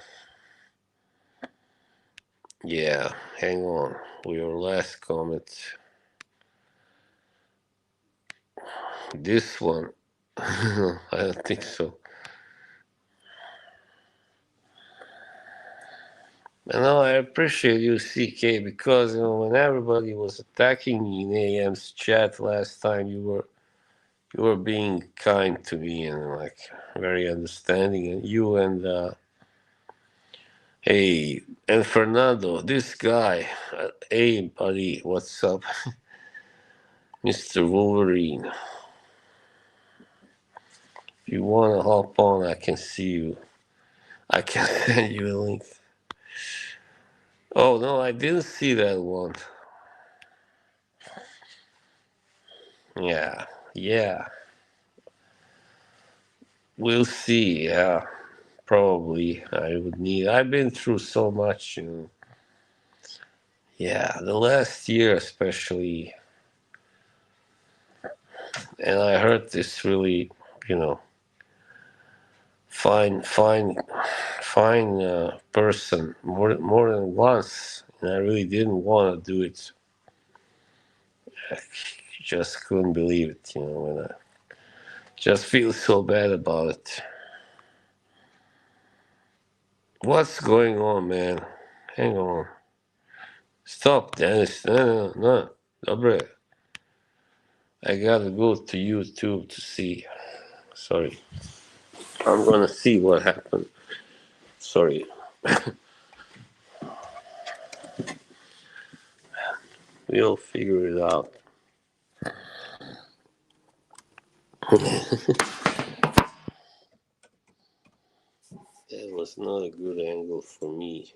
Yeah, hang on. With your last comment, this one, I don't think so. And no, I appreciate you, CK, because you know when everybody was attacking me in AM's chat last time, you were being kind to me and like very understanding. And you and hey and Fernando, this guy, hey buddy, what's up, Mister Wolverine? If you wanna hop on, I can see you. I can send you a link. Oh no, I didn't see that one. Yeah, yeah, we'll see. Yeah. Probably I would need. I've been through so much, you know. Yeah, the last year especially, and I heard this really, you know, fine, fine, fine person more than once, and I really didn't want to do it. I just couldn't believe it, you know, and I just feel so bad about it. What's going on, man? Hang on. Stop, Dennis. No, no, no. Dobre. I gotta go to YouTube to see. Sorry. I'm gonna see what happened. Sorry. We'll figure it out. That was not a good angle for me.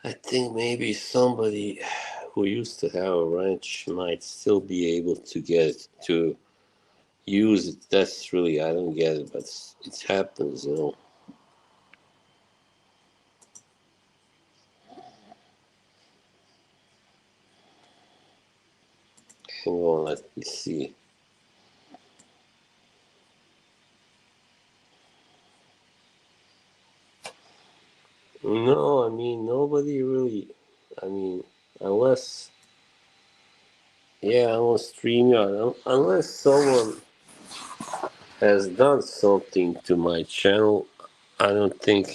I think maybe somebody who used to have a wrench might still be able to get it, to use it. That's really, I don't get it, but it happens, you know. Hang on, let me see. No, I mean, nobody really, I mean, unless, yeah, on StreamYard, unless someone has done something to my channel. I don't think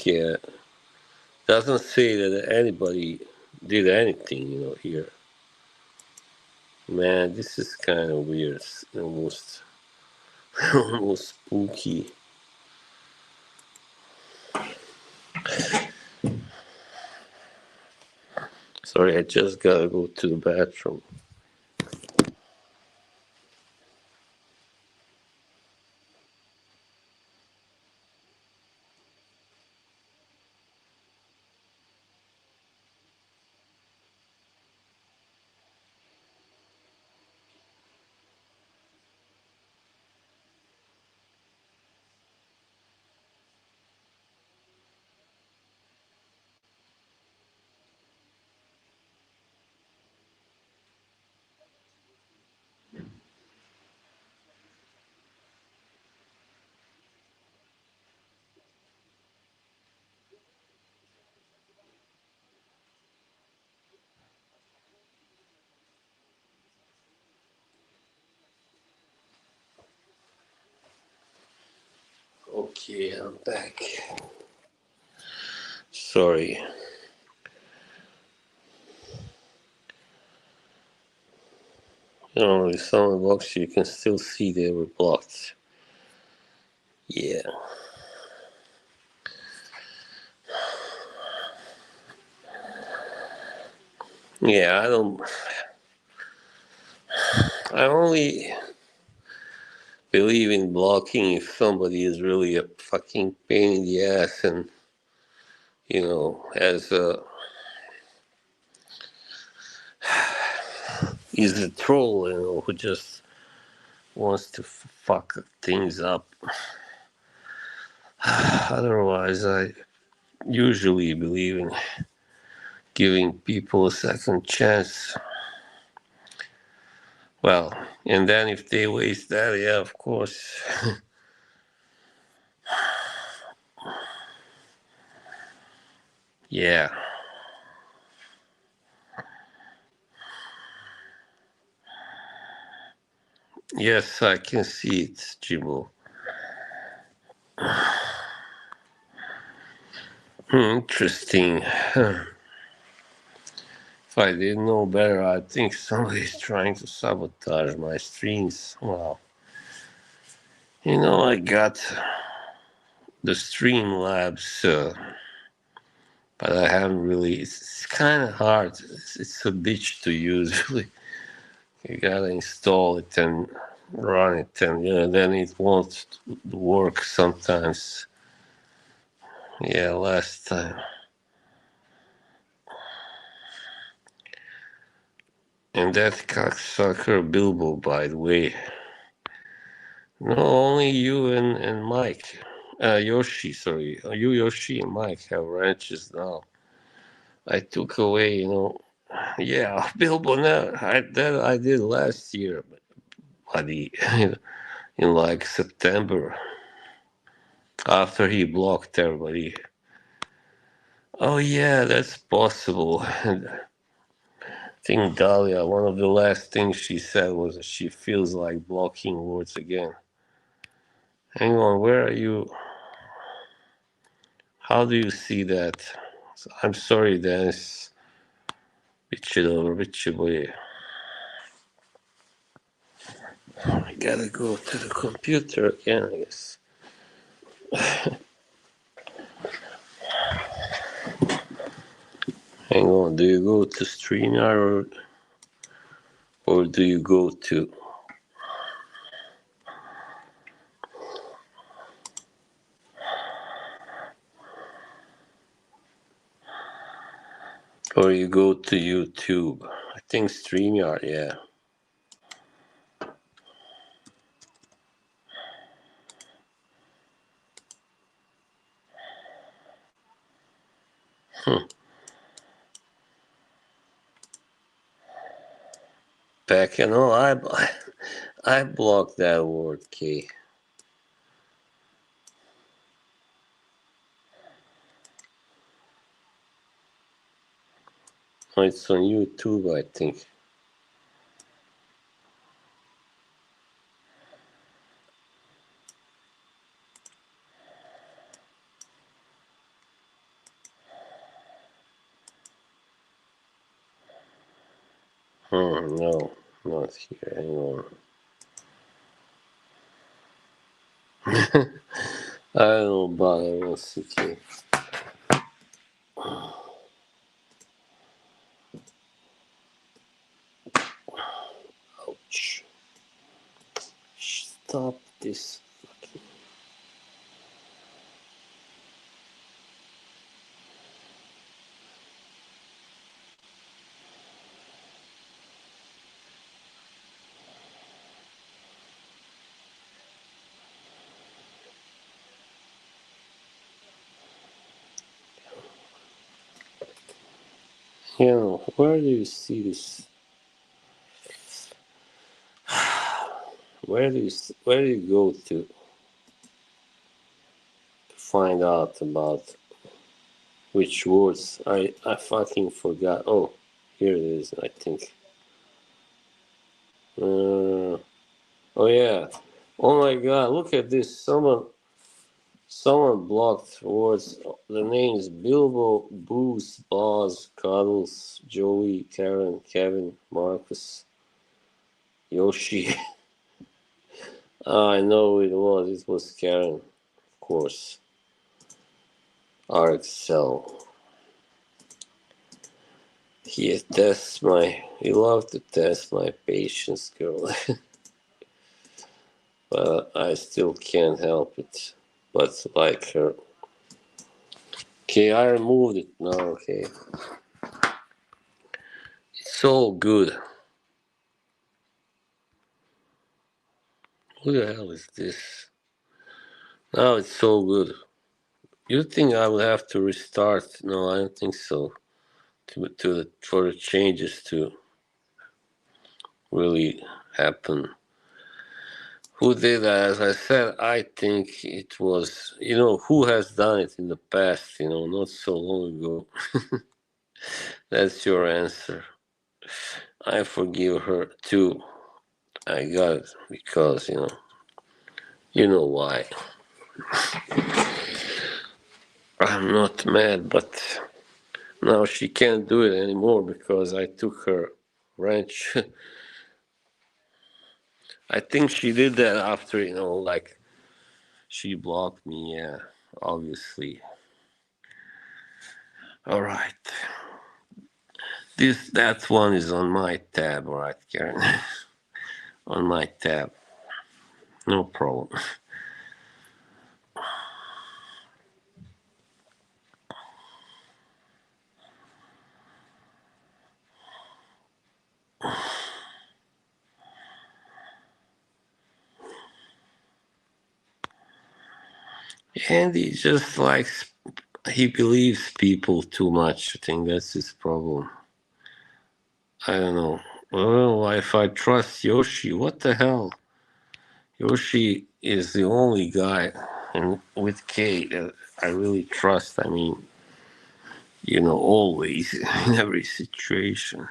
doesn't say that anybody did anything, you know, here. Man, this is kind of weird, almost almost spooky. Sorry, I just gotta go to the bathroom. Okay, I'm back. Sorry. You know, with some of the blocks you can still see they were blocked. Yeah. Yeah, I don't. I only believe in blocking if somebody is really a fucking pain in the ass and, as a is a troll, who just wants to fuck things up. Otherwise, I usually believe in giving people a second chance. Well, and then if they waste that, yeah, of course. Yeah. Yes, I can see it, Jibo. Interesting. If I didn't know better, I think somebody's trying to sabotage my streams. Well, I got the Streamlabs, but I haven't really. It's kind of hard. It's a bitch to use. Really, you gotta install it and run it, and then it won't work sometimes. Yeah, last time. And that cocksucker Bilbo, by the way. No, only you and Mike. Yoshi, sorry. You, Yoshi, and Mike have ranches now. I took away, Yeah, Bilbo, no, that I did last year, buddy, in like September, after he blocked everybody. Oh, yeah, that's possible. I think Dahlia, one of the last things she said was that she feels like blocking words again. Hang on, where are you? How do you see that? I'm sorry, Dennis. Bitchy boy. I gotta go to the computer again, I guess. Hang on, do you go to StreamYard or do you go to. Or you go to YouTube? I think StreamYard, yeah. Back and all, I blocked that word, K. Oh, it's on YouTube, I think. No, not here. Hang on. I don't know about it. Ouch. Stop this. Where do you see this? Where do you go to find out about which words? I fucking forgot. Oh, here it is. I think. Oh yeah. Oh my God! Look at this. Someone blocked words. The names Bilbo, Booze, Boz, Cuddles, Joey, Karen, Kevin, Marcus, Yoshi. I know it was. It was Karen, of course. RXL. He loved to test my patience, girl. But I still can't help it. But like her. Okay, I removed it now, okay. It's so good. Who the hell is this? Now it's so good. You think I will have to restart? No, I don't think so. For the changes to really happen. Who did that? As I said, I think it was, who has done it in the past, not so long ago. That's your answer. I forgive her too. I got it because, you know why. I'm not mad, but now she can't do it anymore because I took her wrench. I think she did that after, like she blocked me, yeah, obviously. All right. That one is on my tab, all right, Karen. On my tab. No problem. And he believes people too much. I think that's his problem. I don't know. Well, if I trust Yoshi, what the hell? Yoshi is the only guy and with K that I really trust. I mean, always in every situation.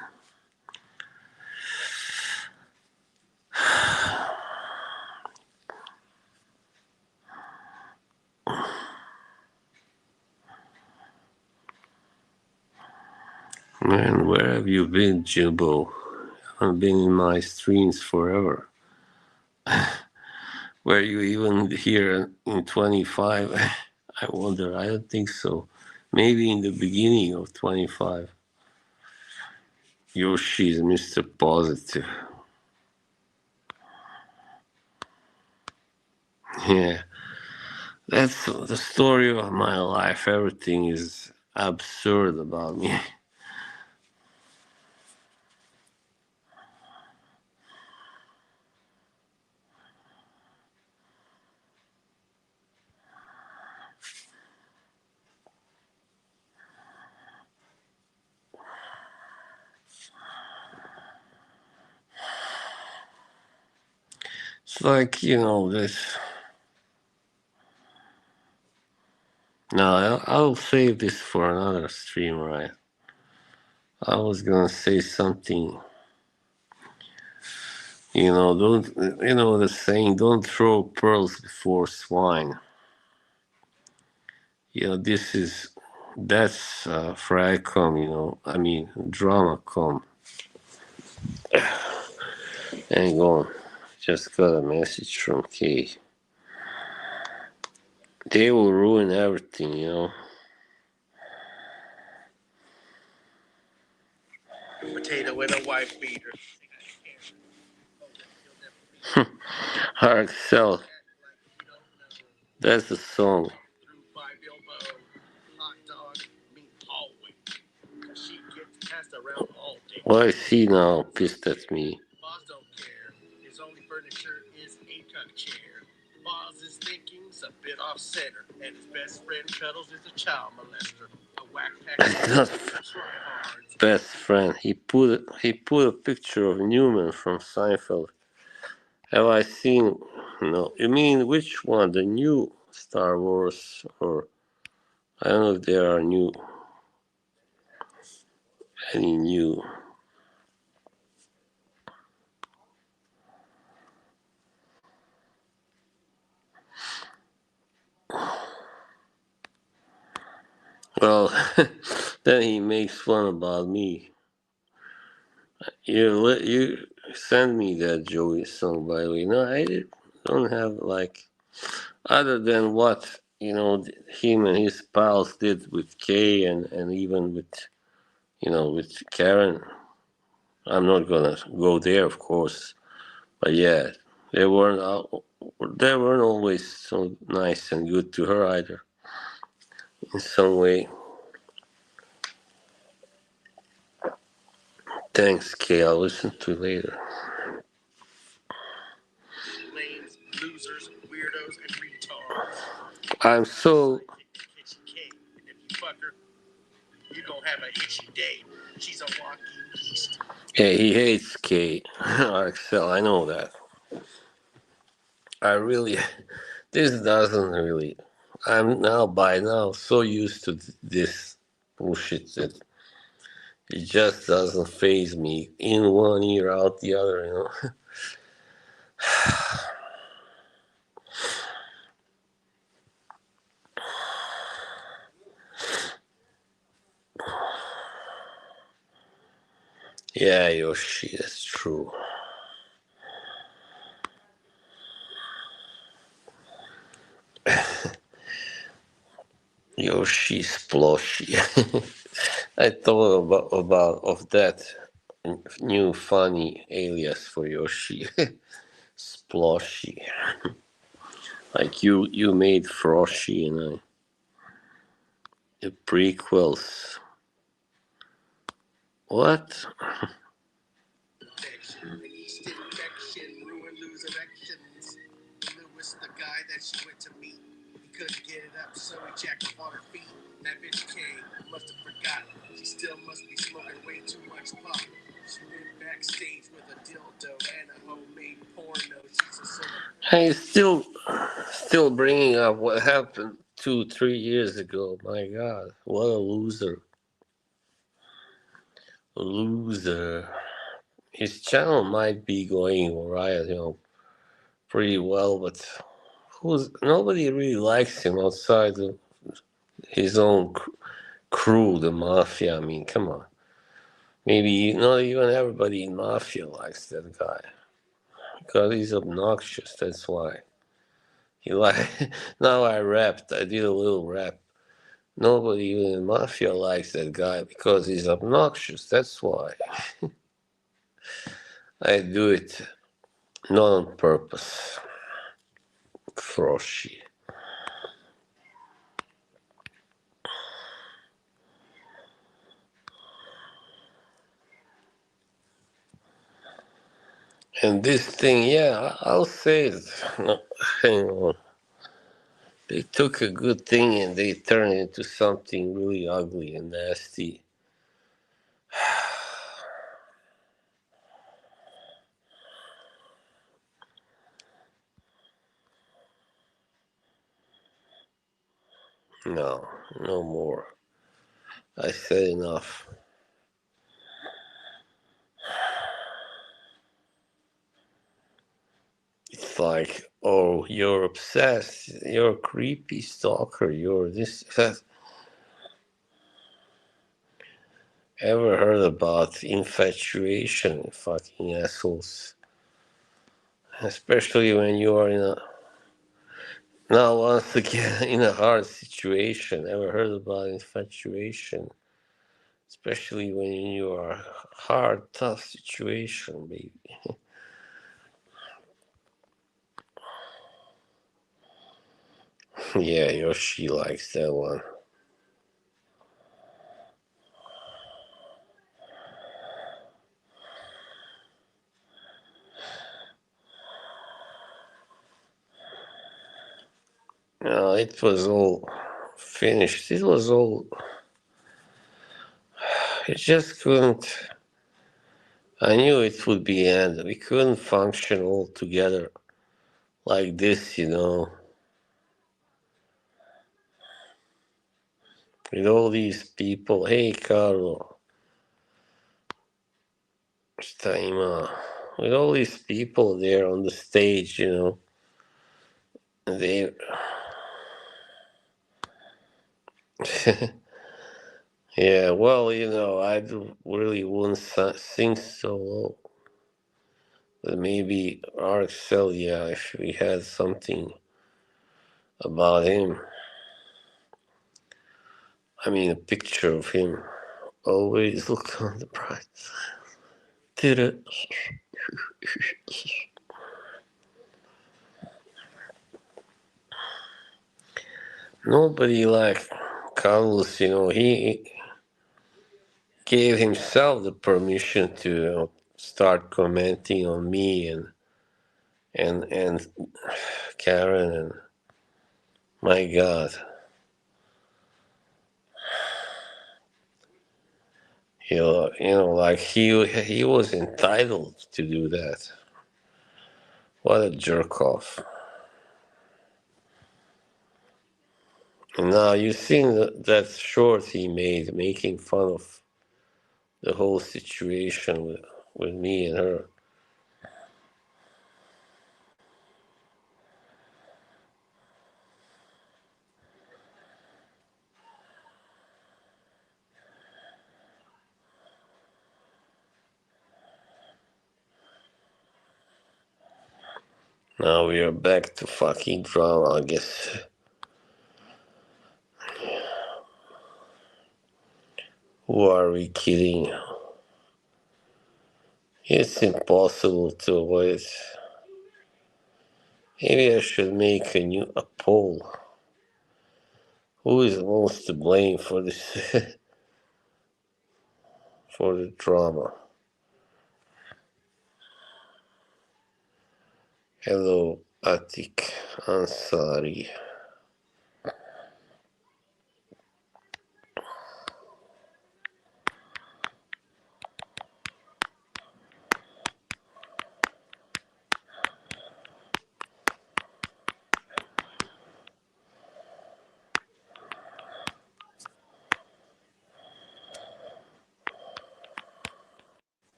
Man, where have you been, Jimbo? I've been in my streams forever. Were you even here in 25? I wonder. I don't think so. Maybe in the beginning of 25. Yoshi's Mr. Positive. Yeah, that's the story of my life. Everything is absurd about me. It's like, this. No, I'll save this for another stream, right? I was gonna say something. Don't, the saying, don't throw pearls before swine. That's Fracom, I mean, Dramacom. Hang on, just got a message from Kay. They will ruin everything. Potato with a wife beater. Hard sell. That's the song. What I see now pissed at me. Boss don't care. His only furniture is a tuck chair. Boss is thinking's a bit off center, and his best friend Cuddles is a child molester. A whack pack. Not best friend. He put a picture of Newman from Seinfeld. Have I seen? No. You mean which one? The new Star Wars, or I don't know if there are any new. Well, then he makes fun about me. You send me that Joey song, by the way. No, don't have like other than what him and his pals did with Kay and even with with Karen. I'm not gonna go there, of course, but yeah, they weren't they weren't always so nice and good to her either. In some way. Thanks, Kay. I'll listen to you later. Lames, losers, weirdos, and retards. I'm so. Kitchen K. And if you fuck her, you gonna have a hitchy day. She's a walking beast. Yeah, he hates Kay. Axel, I know that. I really. This doesn't really. I'm now by now so used to this bullshit that it just doesn't phase me in one ear out the other. Yeah, Yoshi, that's true. Yoshi Sploshy. I thought about of that new funny alias for Yoshi. Sploshy. Like you made Froshy and the prequels. What? Yeast infection, ruin, lose erections. Lewis, the guy that she went to meet, he couldn't get it up, so he jacked up on her feet. And that bitch came, must have forgotten. She still must be smoking way too much pot. She went backstage with a dildo and a homemade porno. She's a sort of Hey, still bringing up what happened 2-3 years ago. My God, what a loser! A loser. His channel might be going alright, pretty well, but who's nobody really likes him outside of his own crew, the mafia. I mean, come on. Maybe not even everybody in mafia likes that guy because he's obnoxious. That's why he like. Now I rapped. I did a little rap. Nobody even in mafia likes that guy because he's obnoxious. That's why I do it not on purpose. Froshy. And this thing, yeah, I'll say it. No, hang on. They took a good thing and they turned it into something really ugly and nasty. No, no more. I said enough. It's like, oh, you're obsessed. You're a creepy stalker. You're this. That. Ever heard about infatuation, fucking assholes? Especially when you are now once again in a hard situation. Ever heard about infatuation? Especially when you are a hard, tough situation, baby. Yeah, Yoshi likes that one. No, it was all finished. It was all. It just couldn't. I knew it would be end. We couldn't function all together like this. With all these people. Hey, Carlo. Staima. With all these people there on the stage. They. Yeah, well, I really wouldn't sing solo. But maybe Arxel, yeah, if we had something about him. I mean, a picture of him Always look on the bright side. Nobody like Carlos, he gave himself the permission to start commenting on me and Karen, and my God, like he was entitled to do that. What a jerk off! And now you seen that short he made making fun of the whole situation with me and her. Now we are back to fucking drama, I guess. Who are we kidding? It's impossible to avoid. Maybe I should make a poll. Who is most to blame for this for the drama? Hello, Atik Ansari.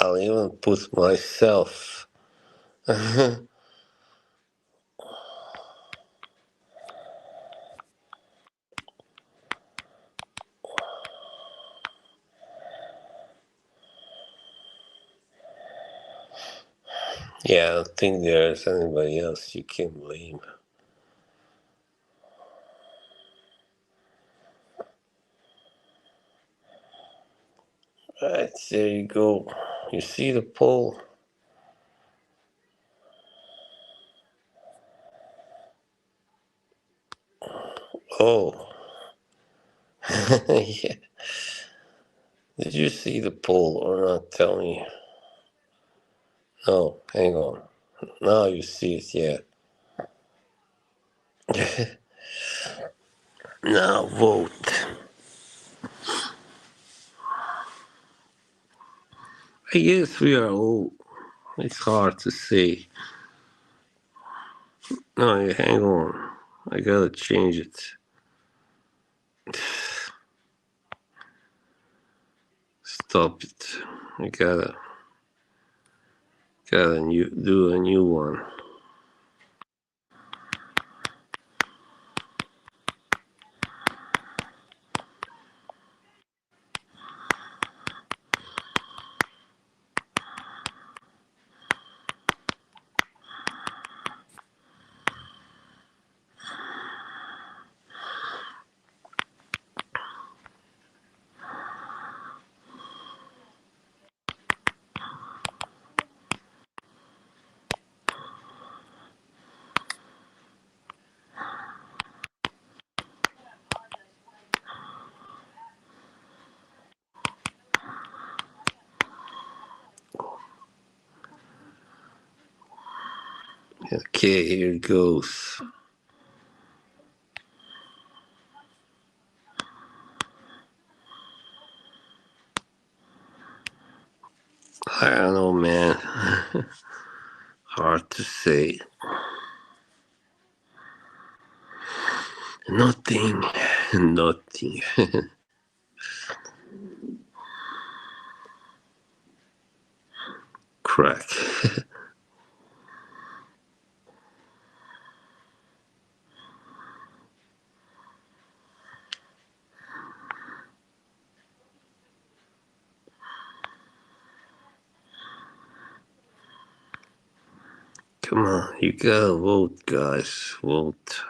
I'll even put myself. Yeah, I don't think there's anybody else you can blame. Alright, there you go. You see the poll? Oh. Yeah. Did you see the poll or not? Tell me. No, hang on. Now you see it, yeah. Now vote. I guess we are all. It's hard to say. No, hang on. I gotta change it. Stop it. I gotta do a new one. Okay, here it goes. I don't know, man. Hard to say. Nothing. Nothing. Crack. Come on, you gotta vote, guys. Vote.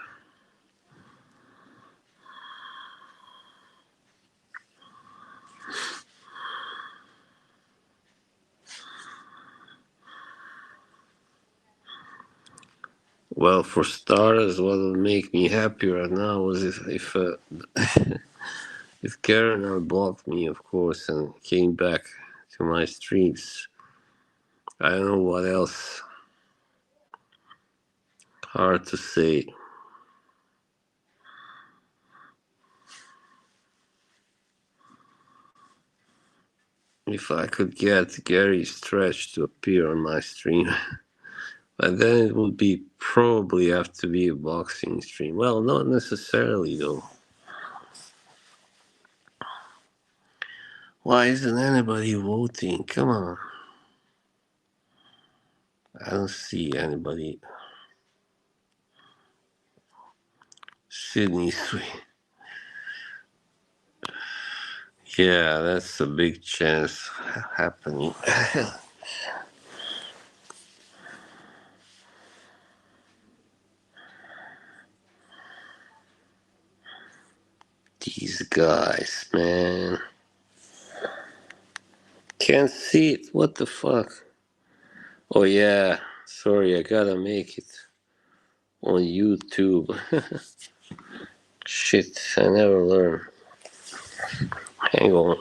Well, for starters, what would make me happy right now was if Karen unblocked me, of course, and came back to my streams. I don't know what else. Hard to say. If I could get Gary Stretch to appear on my stream, but then it would be probably have to be a boxing stream. Well, not necessarily though. Why isn't anybody voting? Come on. I don't see anybody. Sydney Sweet. Yeah, that's a big chance happening. These guys, man. Can't see it. What the fuck? Oh, yeah. Sorry, I gotta make it on YouTube. Shit, I never learn. Hang on.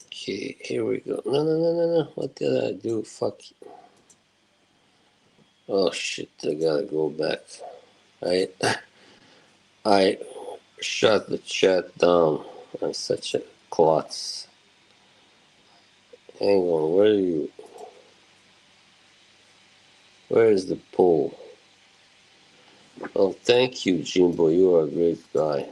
Okay, here we go. No. What did I do? Fuck. Oh, shit, I gotta go back. I I shut the chat down. I'm such a klutz. Hang on, where are you? Where is the poll? Oh, thank you, Jimbo. You are a great guy.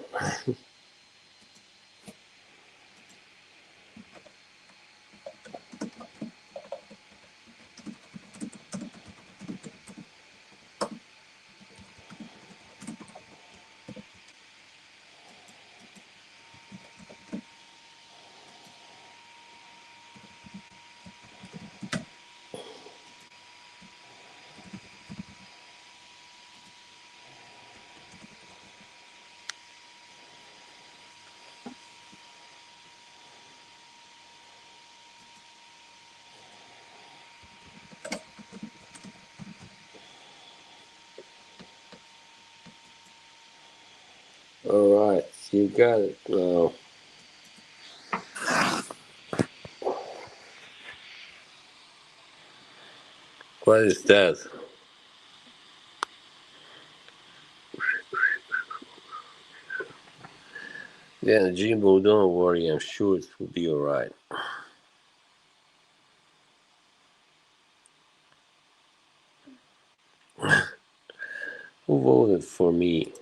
All right, you got it now. What is that? Yeah, Jimbo, don't worry. I'm sure it will be all right. Who voted for me?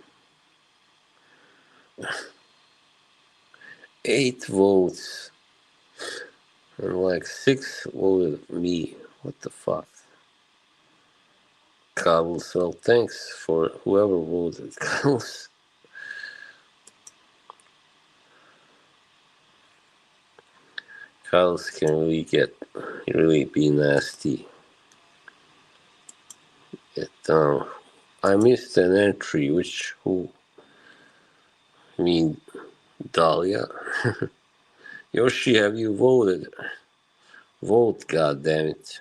8 votes. And like 6 voted me. What the fuck? Cobbles. Well, thanks for whoever voted. Cobbles. Cobbles can really be nasty. I missed an entry. Who? I mean, Dahlia. Yoshi, have you voted? Vote, goddammit.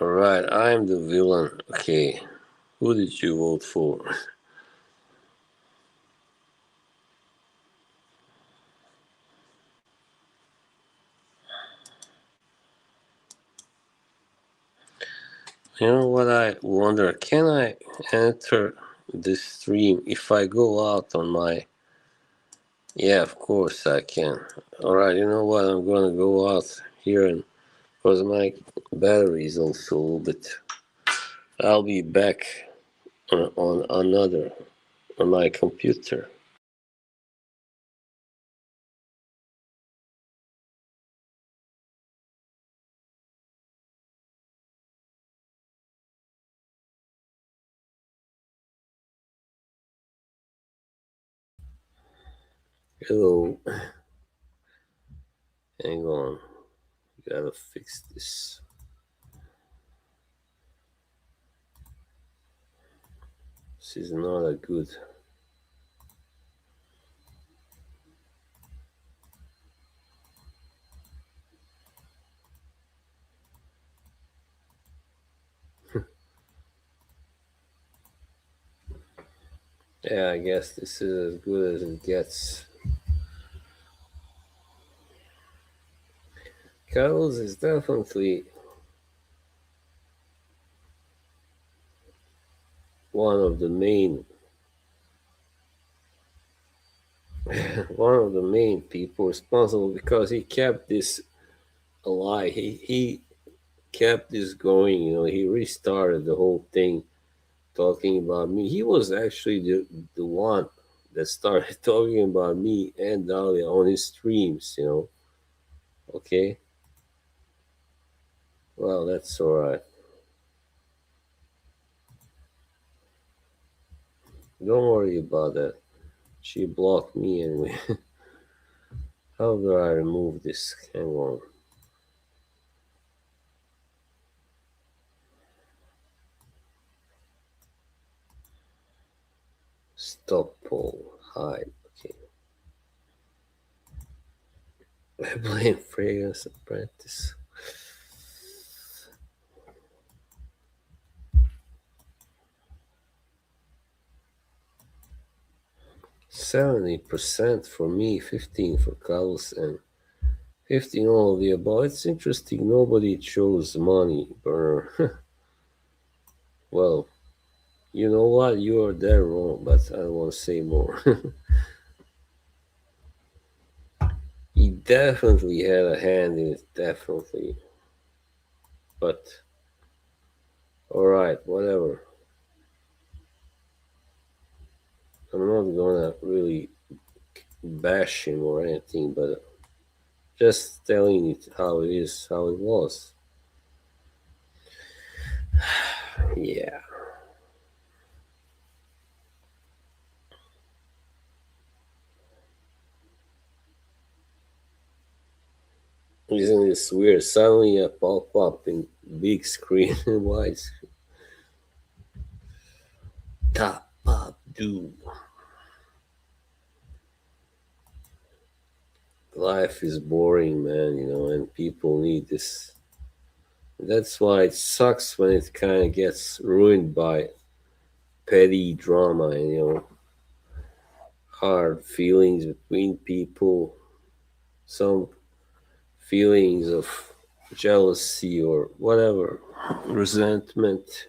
Alright, I'm the villain. Okay, who did you vote for? You know what I wonder? Can I enter this stream if I go out on my? Yeah, of course I can. All right, you know what? I'm gonna go out here and because my battery is also a little bit. I'll be back on another on my computer. Hello, hang on. Gotta fix this. This is not a good. Yeah, I guess this is as good as it gets. Cows is definitely one of the main one of the main people responsible because he kept this alive. He kept this going. You know, he restarted the whole thing talking about me. He was actually the one that started talking about me and Dahlia on his streams. You know, okay. Well, that's all right. Don't worry about that. She blocked me anyway. How do I remove this? Hang on. Stop poll. Hide. Okay. I blame Fragrance Apprentice. %70 for me, 15 for Carlos, and 15 all of the above. It's interesting. Nobody chose money burner. Well, you know what? You are dead wrong, but I don't want to say more. He definitely had a hand in it, definitely. But, alright, whatever. I'm not gonna really bash him or anything, but just telling it how it is, how it was. Yeah. Isn't this weird? Suddenly I pop up in big screen and wide screen. Top up, dude. Life is boring, man, you know, and people need this. That's why it sucks when it kind of gets ruined by petty drama and, you know, hard feelings between people, some feelings of jealousy or whatever, resentment.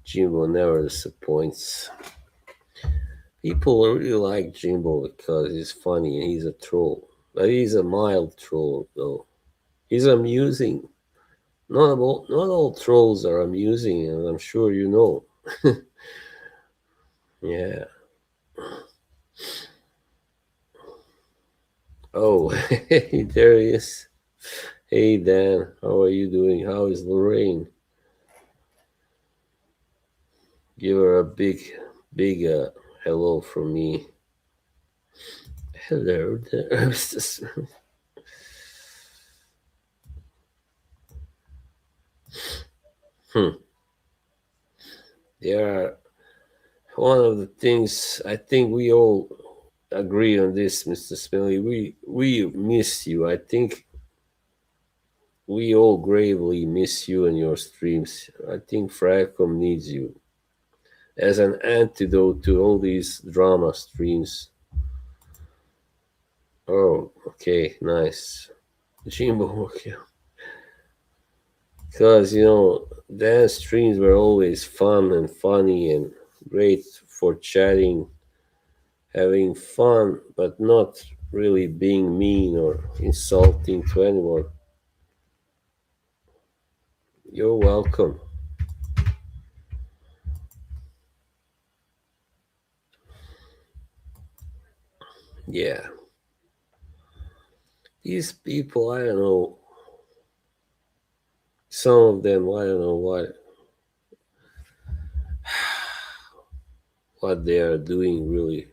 Jimbo never disappoints. People really like Jimbo because he's funny and he's a troll. But he's a mild troll, though. He's amusing. Not all trolls are amusing, and I'm sure you know. Yeah. Oh, there he is. Hey, Dan. How are you doing? How is Lorraine? Give her a big hello from me. Hello there, Mr. Smith. Hmm. There are one of the things I think we all agree on this, Mr. Smelly. We miss you. I think we all gravely miss you and your streams. I think Fracom needs you. as an antidote to all these drama streams. Oh, okay, nice. Jimbo, because dance streams were always fun and funny and great for chatting, having fun, but not really being mean or insulting to anyone. You're welcome. Yeah, these people, I don't know, some of them, I don't know what they are doing really.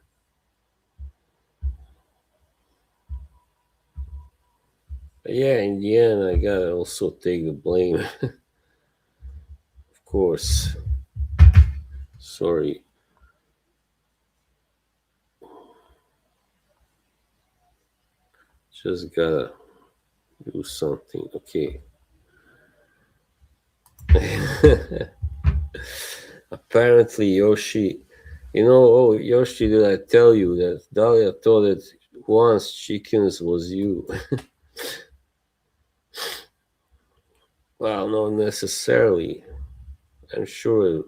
But yeah, in the end, I gotta also take the blame, of course. Sorry, just gotta do something. Okay. Apparently, Yoshi, oh, Yoshi, did I tell you that Dahlia thought that once chickens was you? Well, not necessarily. I'm sure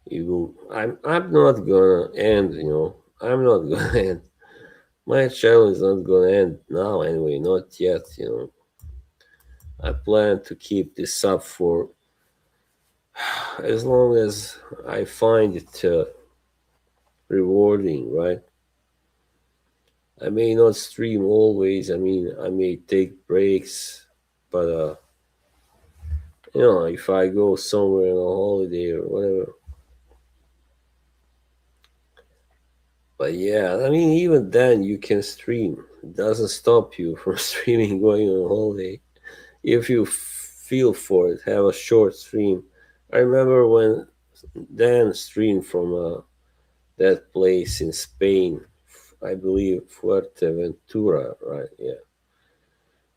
it will. I'm not gonna end, I'm not gonna end. My channel is not gonna end now anyway, not yet. I plan to keep this up for as long as I find it rewarding, right? I may not stream always. I mean, I may take breaks, but if I go somewhere on a holiday or whatever. But yeah, I mean, even then you can stream. It doesn't stop you from streaming going on a holiday. If you feel for it, have a short stream. I remember when Dan streamed from that place in Spain. I believe Fuerteventura, right? Yeah,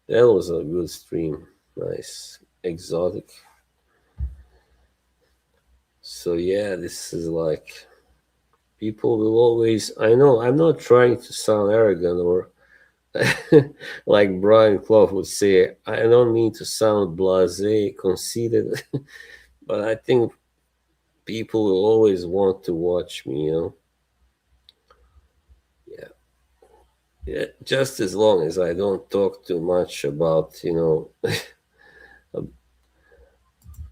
that was a good stream. Nice, exotic. So yeah, this is like people will always. I know I'm not trying to sound arrogant or like Brian Clough would say. I don't mean to sound blasé, conceited, but I think people will always want to watch me. Yeah, yeah. Just as long as I don't talk too much about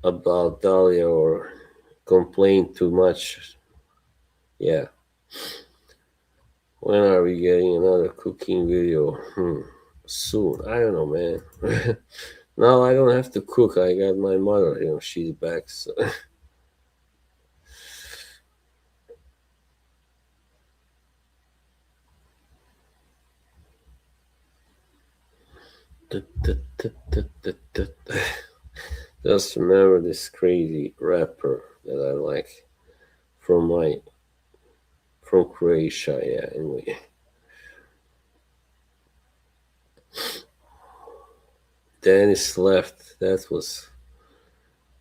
about Dahlia or complain too much. Yeah. When are we getting another cooking video? Soon. I don't know, man. Now I don't have to cook. I got my mother. She's back. So. Just remember this crazy rapper that I like from my from Croatia. Yeah. Anyway, Dennis left. That was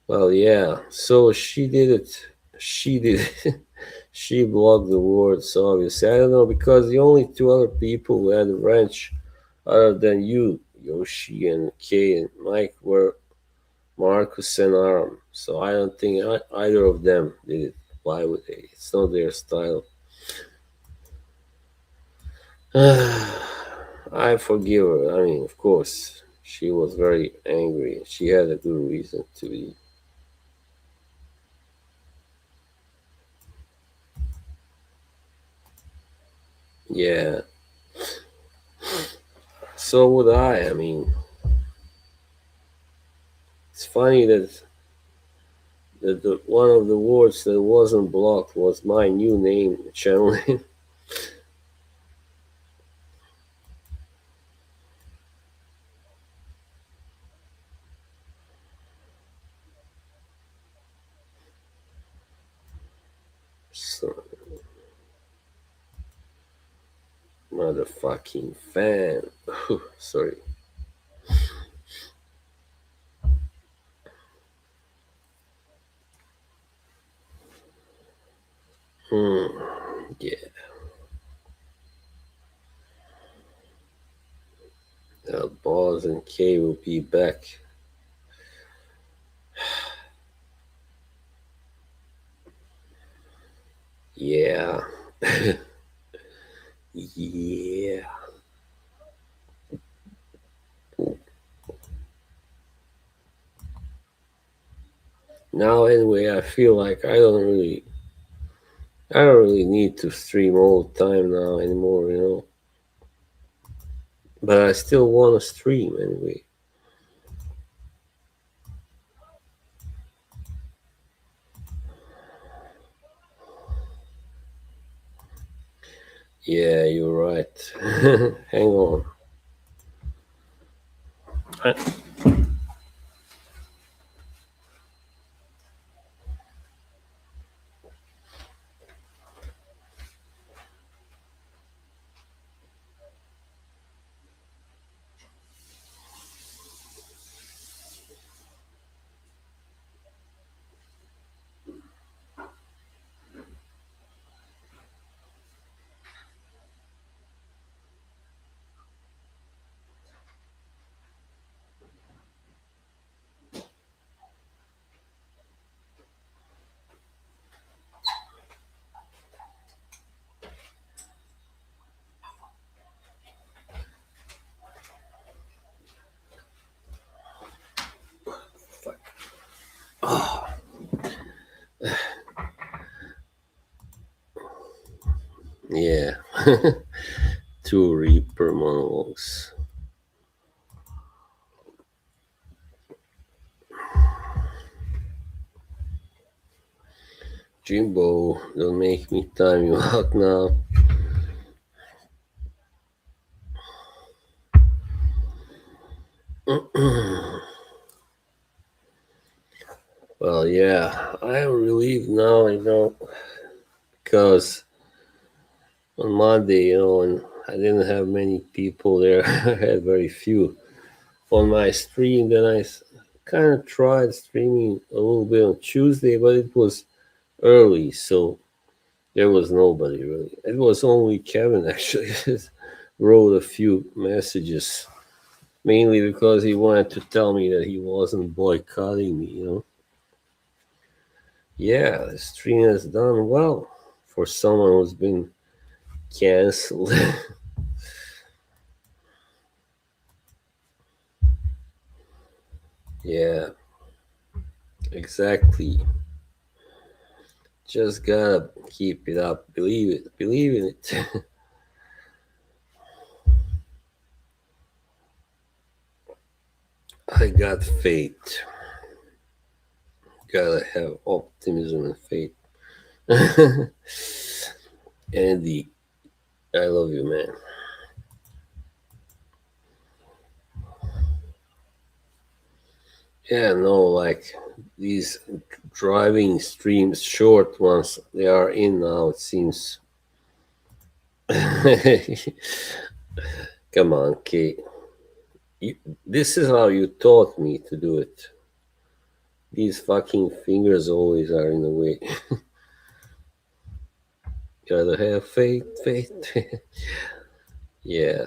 well. Yeah. So she did it. She did it. She blocked the words, obviously. I don't know, because the only two other people who had a wrench other than you, Yoshi and Kay and Mike, were Marcus and Aram. So I don't think either of them did it. Why would they? It's not their style. I forgive her. I mean, of course, she was very angry. She had a good reason to be. Yeah, so would I. I mean, it's funny that one of the words that wasn't blocked was my new name, channel name. So, motherfucking fan. Sorry. Yeah. Boss and K will be back. Yeah. Yeah. Now anyway, I feel like I don't really need to stream all the time now anymore, you know. But I still want to stream anyway. Yeah, you're right. Hang on. Yeah. Two Reaper monologues. Jimbo, don't make me time you out now. Well, yeah, I am relieved now, you know, because on Monday, you know, and I didn't have many people there. I had very few on my stream. Then I kind of tried streaming a little bit on Tuesday, but it was early, so there was nobody really. It was only Kevin actually wrote a few messages, mainly because he wanted to tell me that he wasn't boycotting me, you know. Yeah, the stream has done well for someone who's been canceled. Yeah, exactly. Just gotta keep it up. Believe it. Believe in it. I got faith. Gotta have optimism and faith. Andy, I love you, man. Yeah, no, like these driving streams, short ones, they are in now, it seems. Come on, Kate. You, this is how you taught me to do it. These fucking fingers always are in the way. Gotta have faith, faith. Yeah,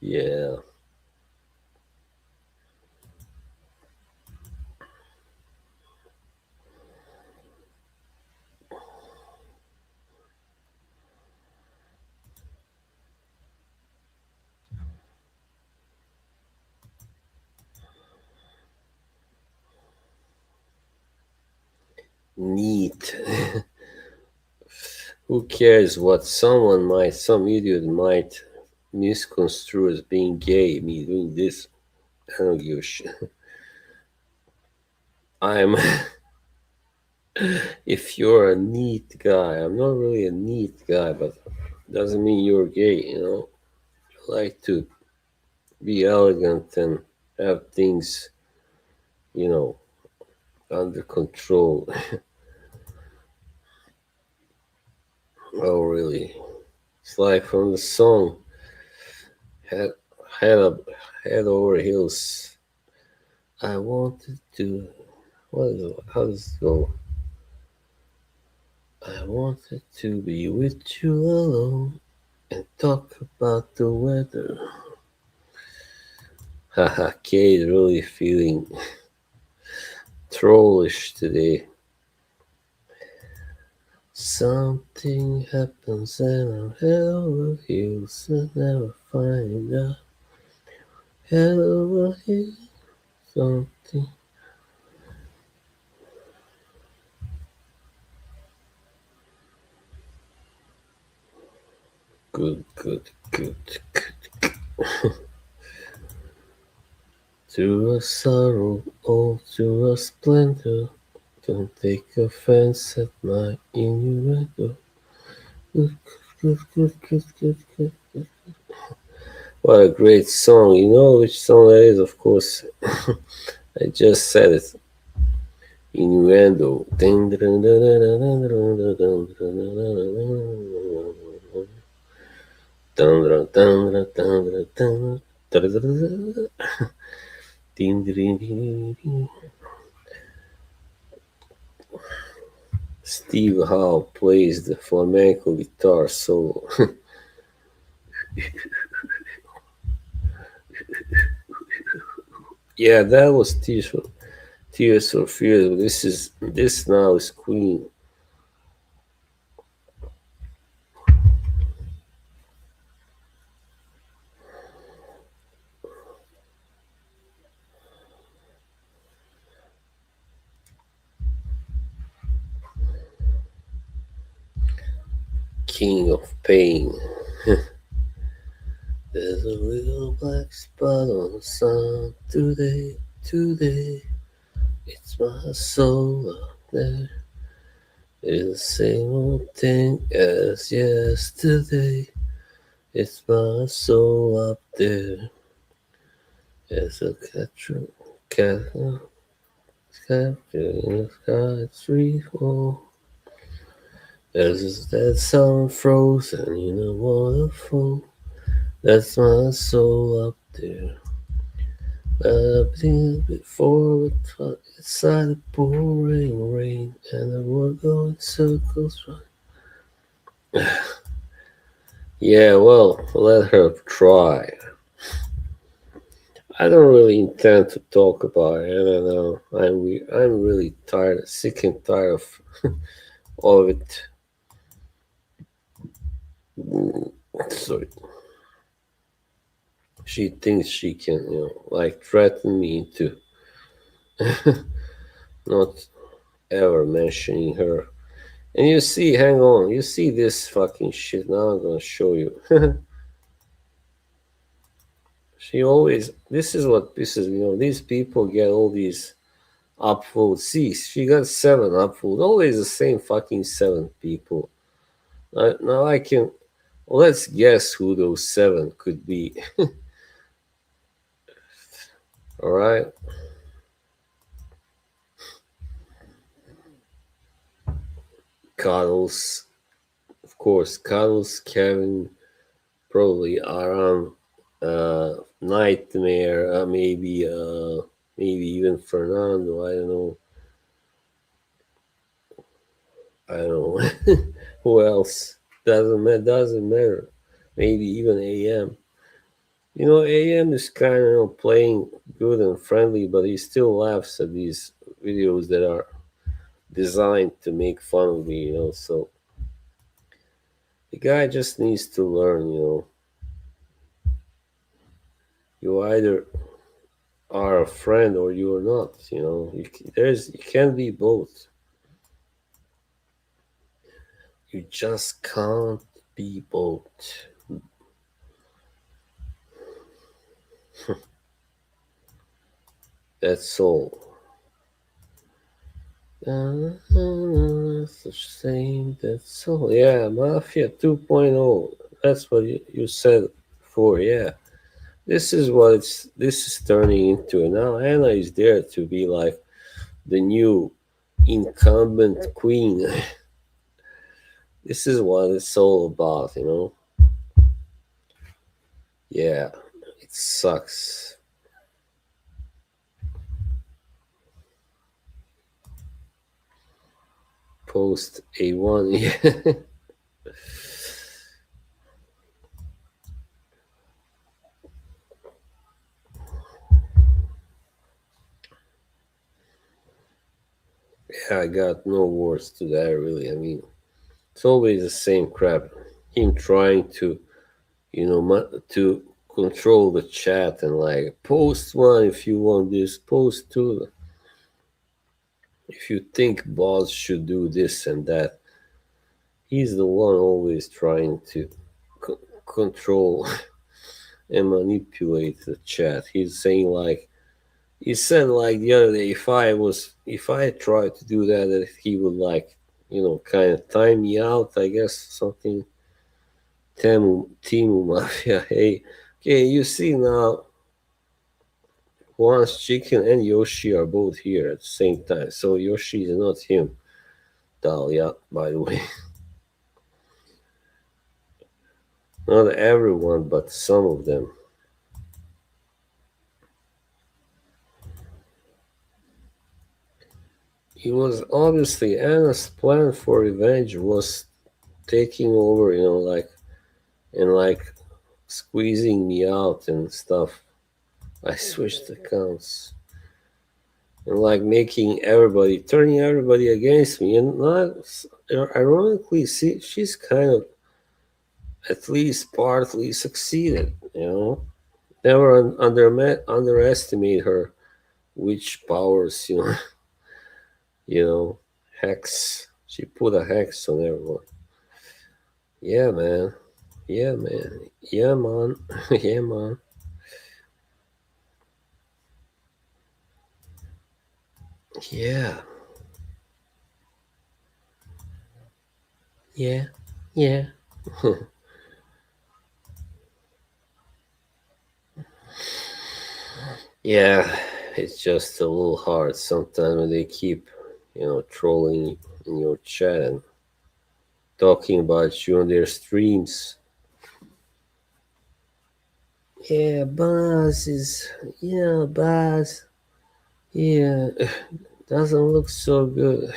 yeah. Neat. Who cares what some idiot might misconstrue as being gay? Me doing this, I don't give a shit. I'm. If you're a neat guy, I'm not really a neat guy, but doesn't mean you're gay, you know? I like to be elegant and have things, you know, under control. Oh, really? It's like from the song Head, head, up, Head Over Heels. I wanted to. How does it go? I wanted to be with you alone and talk about the weather. Haha, Kate really feeling trollish today. Something happens and I'm head over heels and never find out. Head over heels, something. Good, good, good, good. Through a sorrow, all through a splendor. Don't take offense at my innuendo. Good, good, good, good, good, good, good. What a great song. You know which song that is, of course. I just said it. Innuendo. Steve Howe plays the flamenco guitar solo. Yeah, that was Tears for Fears. This now is Queen. King of Pain. There's a little black spot on the sun today, today. It's my soul up there. It's the same old thing as yesterday. It's my soul up there. As a cat, capture in the sky, it's free fall. There's that sound frozen in a waterfall. That's my soul up there. I've been before, but inside the pouring rain, and the world going circles round. Yeah, well, let her try. I don't really intend to talk about it. I don't know. I'm really tired, sick and tired of all of it. Sorry. She thinks she can, like threaten me into not ever mentioning her. And you see, hang on, you see this fucking shit. Now I'm gonna show you. She always, this is what pisses me off. These people get all these upvotes. See, she got 7 upvotes. Always the same fucking 7 people. Now I can, let's guess who those 7 could be. All right. Cuddles, of course, Cuddles, Kevin, probably Aram, Nightmare, maybe even Fernando. I don't know. I don't know. Who else? Doesn't matter. Maybe even AM. AM is kind of playing good and friendly, but he still laughs at these videos that are designed to make fun of me. So the guy just needs to learn. You either are a friend or you are not. You can't be both. You just can't be both. That's all. It's the same. That's all. Yeah, Mafia 2.0. That's what you said before. Yeah, this is turning into. And now Anna is there to be like the new incumbent queen. This is what it's all about. Yeah, it sucks. Post A1. Yeah. Yeah, I got no words to that really. I mean, it's always the same crap. Him trying to, to control the chat and like post one if you want this, post two if you think boss should do this and that. He's the one always trying to control and manipulate the chat. He's saying like he said like the other day, if I tried to do that, that he would like kind of time me out. I guess something. Timu Mafia. Hey, okay, you see now, Juan's Chicken and Yoshi are both here at the same time. So Yoshi is not him. Dahlia, by the way. Not everyone, but some of them. It was obviously Anna's plan for revenge was taking over, and like squeezing me out and stuff. I switched accounts and like turning everybody against me. And not ironically, see, she's kind of at least partly succeeded. Never underestimate her witch powers. You know, hex. She put a hex on everyone. Yeah, man. Yeah, man. Yeah, man. Yeah, man. Yeah. Yeah. Yeah. Yeah. It's just a little hard sometimes when they keep, trolling in your chat and talking about you on their streams. Yeah, Buzz is. Yeah, Buzz. Yeah, doesn't look so good.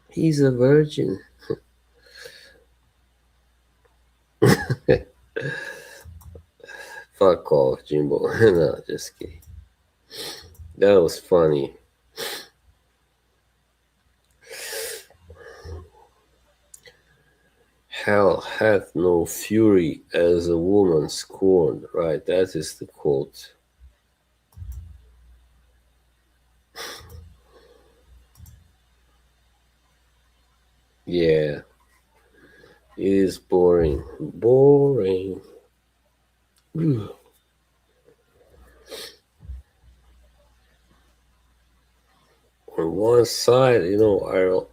He's a virgin. Fuck off, Jimbo. No, just kidding. That was funny. Hell hath no fury as a woman scorned. Right, that is the quote. Yeah, it is boring. Boring. On one side,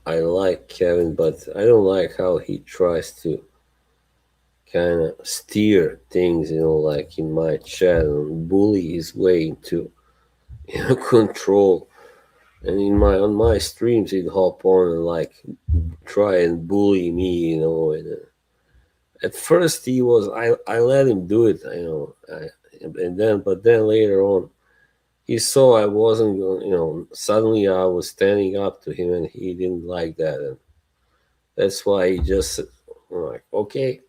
I like Kevin, but I don't like how he tries to kind of steer things, like in my chat and bully his way into, control. And on my streams, he'd hop on and like try and bully me, And at first, I let him do it, but then later on, he saw I wasn't going, suddenly I was standing up to him and he didn't like that. And that's why he just said, like, okay,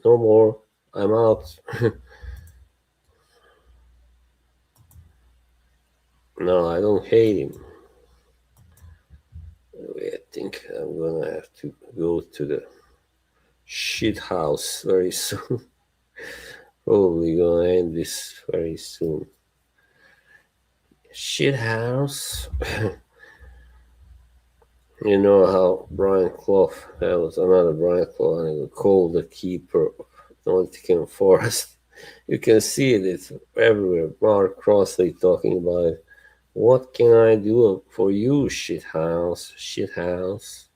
no more, I'm out. No, I don't hate him. I think I'm gonna have to go to the shit house very soon. Probably gonna end this very soon. Shit house. You know how Brian Clough, that was another Brian Clough, and called the keeper of Nottingham Forest. You can see it, it's everywhere. Mark Crossley talking about it. What can I do for you, shit house? Shit house.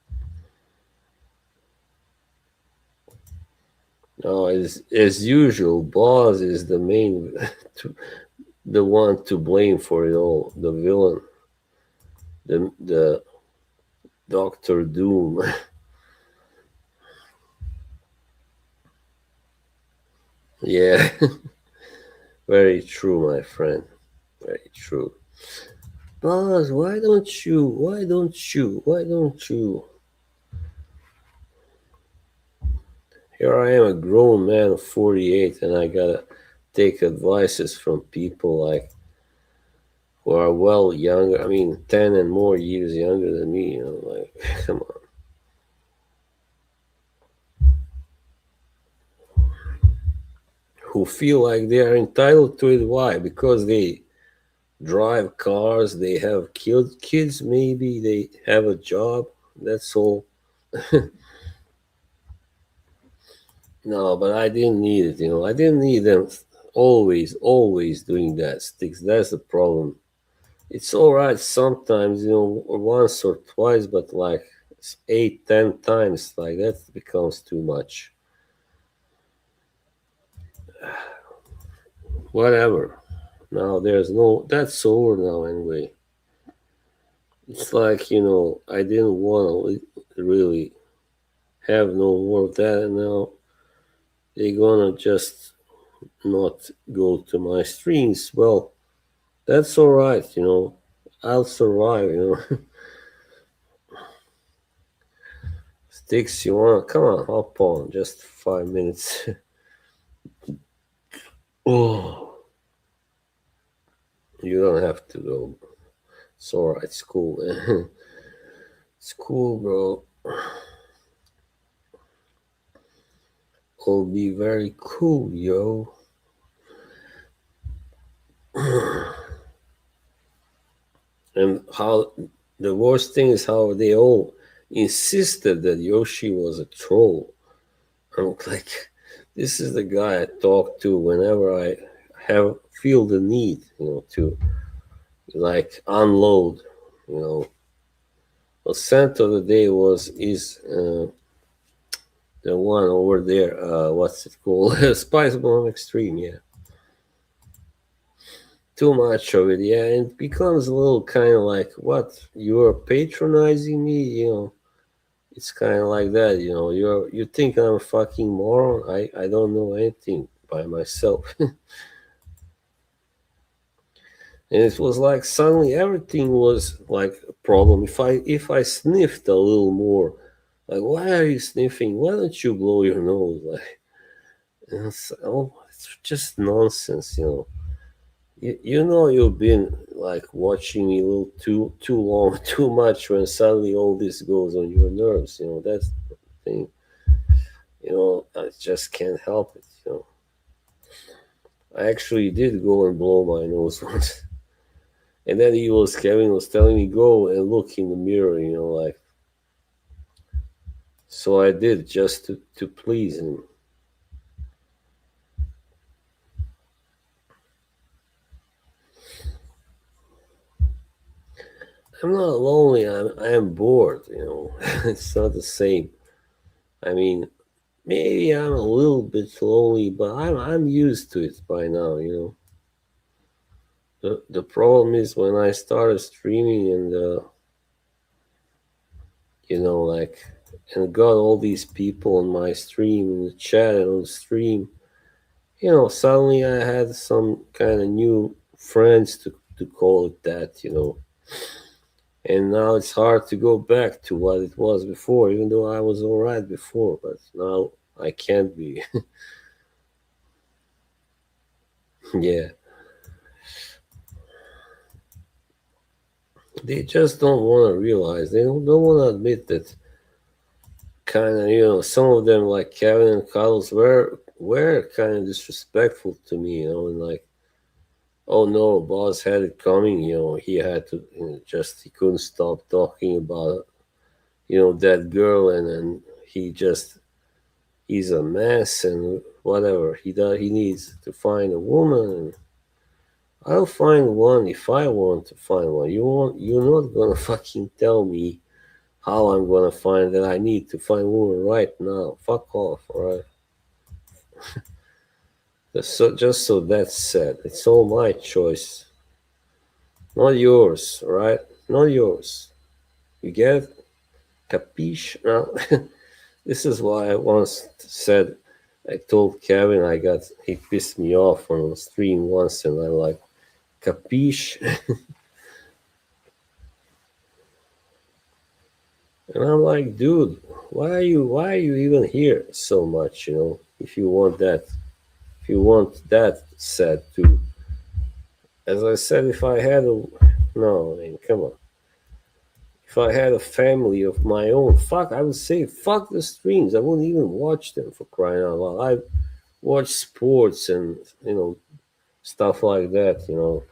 No, as usual, Boz is the main, the one to blame for it all. The villain, the Doctor Doom. Yeah, very true, my friend. Very true. Buzz, why don't you? Why don't you? Why don't you? Here I am, a grown man of 48, and I gotta take advices from people like who are well younger. I mean, 10 and more years younger than me. Like, come on. Who feel like they are entitled to it. Why? Because they drive cars, they have kids, maybe they have a job. That's all. No, but I didn't need it. I didn't need them always doing that. Sticks. That's the problem. It's all right sometimes, once or twice, but like 8, 10 times, like that becomes too much. Whatever. Now there's no. That's over now anyway. It's like I didn't want to really have no more of that, and now they're gonna just not go to my streams. Well, that's all right. I'll survive. Sticks, you wanna come on, hop on, just 5 minutes. Oh, you don't have to go. It's alright, it's cool. It's cool, bro. It'll be very cool, yo. And how the worst thing is how they all insisted that Yoshi was a troll. I'm like, this is the guy I talk to whenever I feel the need, to like unload, you know. The scent of the day is the one over there. What's it called? Spice Bomb Extreme. Yeah, too much of it. Yeah, and it becomes a little kind of like, what, you're patronizing me. It's kind of like that. You think I'm a fucking moron. I don't know anything by myself. And it was like suddenly everything was like a problem. If I sniffed a little more, like, why are you sniffing? Why don't you blow your nose? Like, it's just nonsense. You've been like watching me a little too long, too much, when suddenly all this goes on your nerves. That's the thing. I just can't help it. I actually did go and blow my nose once. And then Kevin was telling me, go and look in the mirror, like, so I did, just to please him. I'm not lonely. I am bored. It's not the same. I mean, maybe I'm a little bit lonely, but I'm used to it by now. The problem is when I started streaming and like, and got all these people on my stream in the chat and on the stream. Suddenly I had some kind of new friends, to call it that. And now it's hard to go back to what it was before, even though I was all right before, but now I can't be. Yeah. They just don't want to realize, they don't want to admit that kind of, some of them, like Kevin and Carlos, were kind of disrespectful to me, and like, oh no, boss had it coming, he had to, just, he couldn't stop talking about, that girl, and then he's a mess and whatever. He needs to find a woman, and I'll find one if I want to find one. You're not gonna fucking tell me how I'm gonna find that. I need to find a woman right now. Fuck off, alright? Just so that's said, it's all my choice, not yours, alright? Not yours. You get it? Capiche? Now, this is why I once said, I told Kevin, he pissed me off on a stream once, and I'm like, capiche? And I'm like, dude, why are you even here so much? If you want that set too. As I said, if I had a no, I mean, come on. If I had a family of my own, fuck, I would say fuck the streams. I wouldn't even watch them for crying out loud. I watch sports and stuff like that.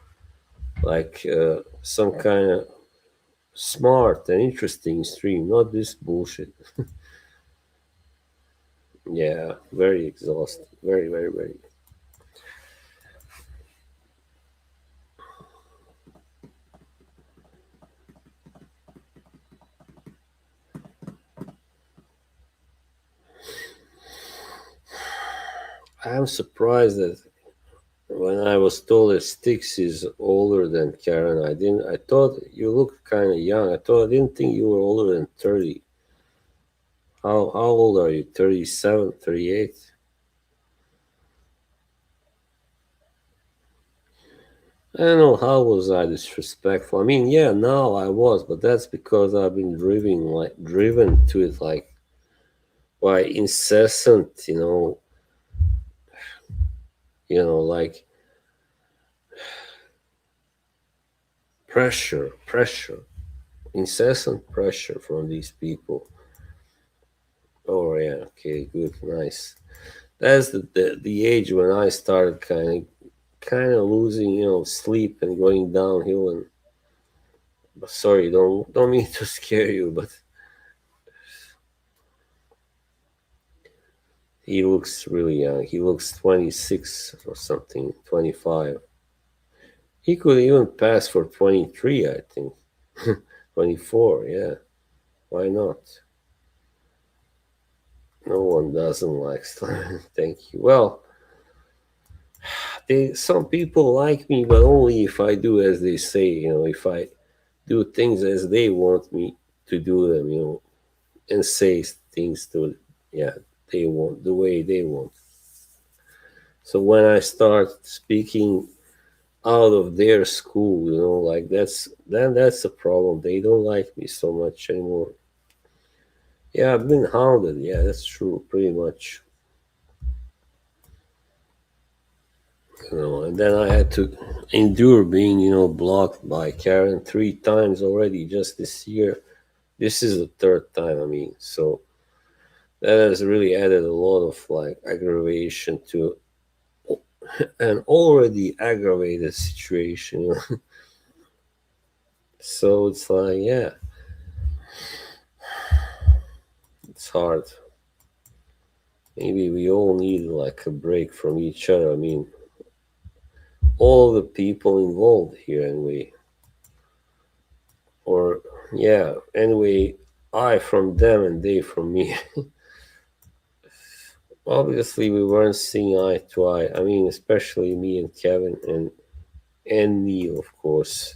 Like some kind of smart and interesting stream, not this bullshit. Yeah, very exhausting. Very, very, very. I'm surprised that when I was told that Styx is older than Karen, I thought you looked kind of young. I didn't think you were older than 30. How old are you? 37, 38? I don't know, how was I disrespectful? I mean, yeah, now I was, but that's because I've been driven to it like by incessant, like pressure, incessant pressure from these people. Oh yeah, okay, good, nice. That's the age when I started kind of losing, sleep and going downhill. And sorry, don't mean to scare you, but he looks really young. He looks 26 or something, 25. He could even pass for 23, I think. 24, yeah. Why not? No one doesn't like slime. Thank you. Well, some people like me, but only if I do as they say. If I do things as they want me to do them. And say things to, yeah, they want the way they want. So when I start speaking out of their school, like that's the problem. They don't like me so much anymore. Yeah, I've been hounded. Yeah, that's true, pretty much. And then I had to endure being, blocked by Karen 3 times already just this year. This is the third time, I mean. So that has really added a lot of like aggravation to an already aggravated situation. So it's like, yeah, it's hard. Maybe we all need like a break from each other. I mean, all the people involved here, anyway. Or, yeah, anyway, I from them and they from me. Obviously, we weren't seeing eye to eye. I mean, especially me and Kevin and Neil, of course.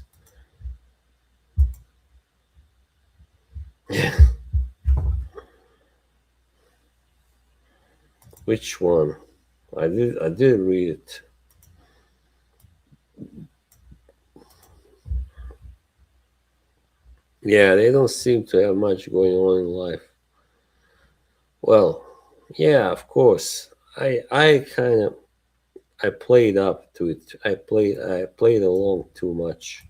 Which one? I did read it. Yeah, they don't seem to have much going on in life. Well, yeah, of course. I kind of I played up to it. I played along too much.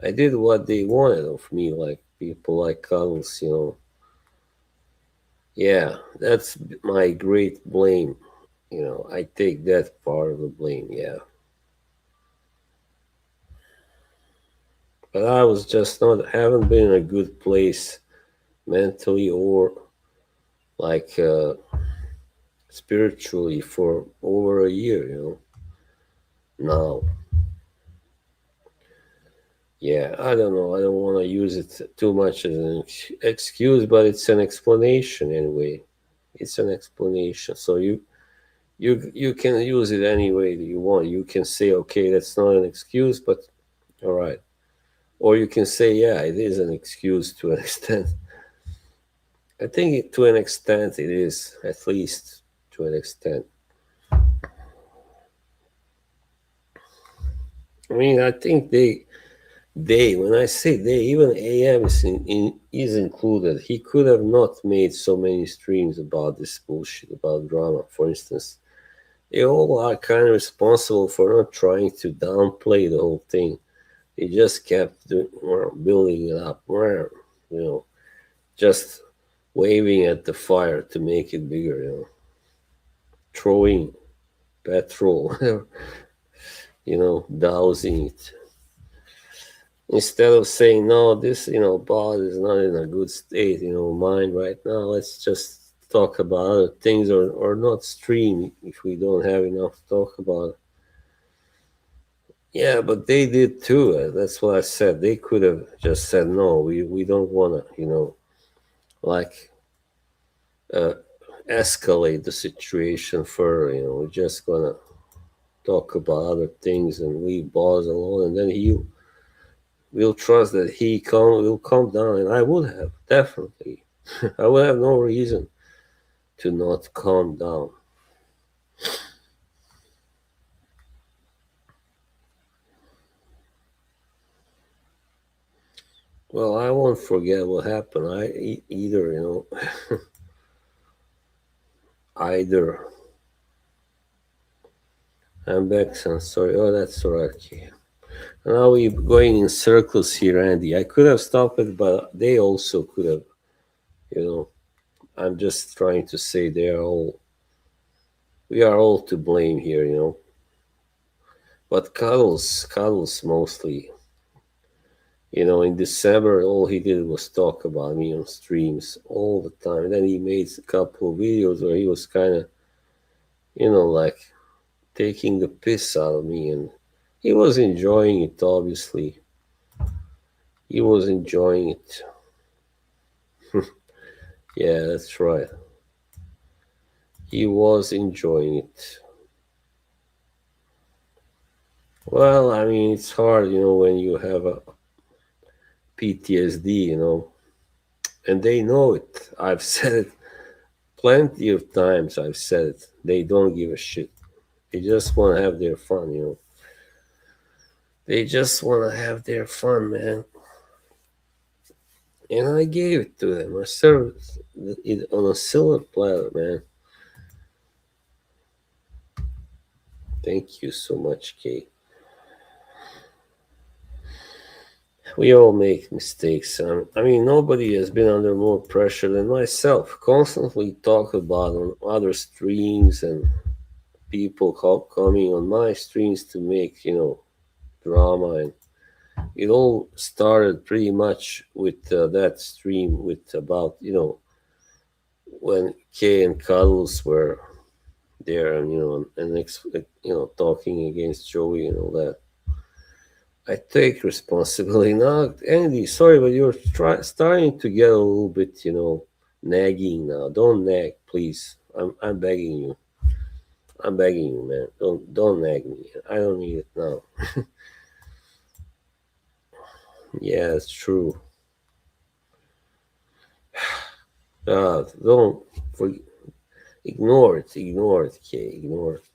I did what they wanted of me, like people like Cuddles. Yeah, that's my great blame. I take that part of the blame. Yeah, but I was just not haven't been in a good place mentally or like spiritually for over a year. Now. Yeah, I don't know. I don't want to use it too much as an excuse, but it's an explanation anyway. It's an explanation. So you can use it any way that you want. You can say, okay, that's not an excuse, but all right. Or you can say, yeah, it is an excuse to an extent. I think to an extent it is, at least to an extent. I mean, I think They, when I say they, even AM is included. He could have not made so many streams about this bullshit about drama. For instance, they all are kind of responsible for not trying to downplay the whole thing. They just kept building it up, just waving at the fire to make it bigger, throwing petrol, dousing it. Instead of saying, no, this, ball is not in a good state, mind right now, let's just talk about other things or not stream if we don't have enough to talk about. Yeah, but they did too. That's what I said. They could have just said, no, we don't want to, like uh, escalate the situation further. We're just going to talk about other things and leave Boz alone. And then he will trust that will calm down. And I would have, definitely. I would have no reason to not calm down. Well, I won't forget what happened. Either, either. I'm back, son. Sorry. Oh, that's all right. Yeah. Now we're going in circles here, Andy. I could have stopped it, but they also could have, you know. I'm just trying to say we are all to blame here. But Cuddles mostly. In December, all he did was talk about me on streams all the time. And then he made a couple of videos where he was kind of, like taking the piss out of me. And he was enjoying it, obviously. He was enjoying it. Yeah, that's right. He was enjoying it. Well, I mean, it's hard, when you have a PTSD, and they know it. I've said it plenty of times. I've said it. They don't give a shit. They just want to have their fun. They just want to have their fun, man. And I gave it to them. I served it on a silver platter, man. Thank you so much, Kate. We all make mistakes. I mean, nobody has been under more pressure than myself. Constantly talk about on other streams and people coming on my streams to make, drama. And it all started pretty much with that stream with about, when Kay and Cuddles were there and, talking against Joey and all that. I take responsibility now, Andy. Sorry, but you're starting to get a little bit, nagging now. Don't nag, please. I'm begging you. I'm begging you, man. Don't nag me. I don't need it now. Yeah, it's true. Don't ignore it. Ignore it, Kay. Ignore it.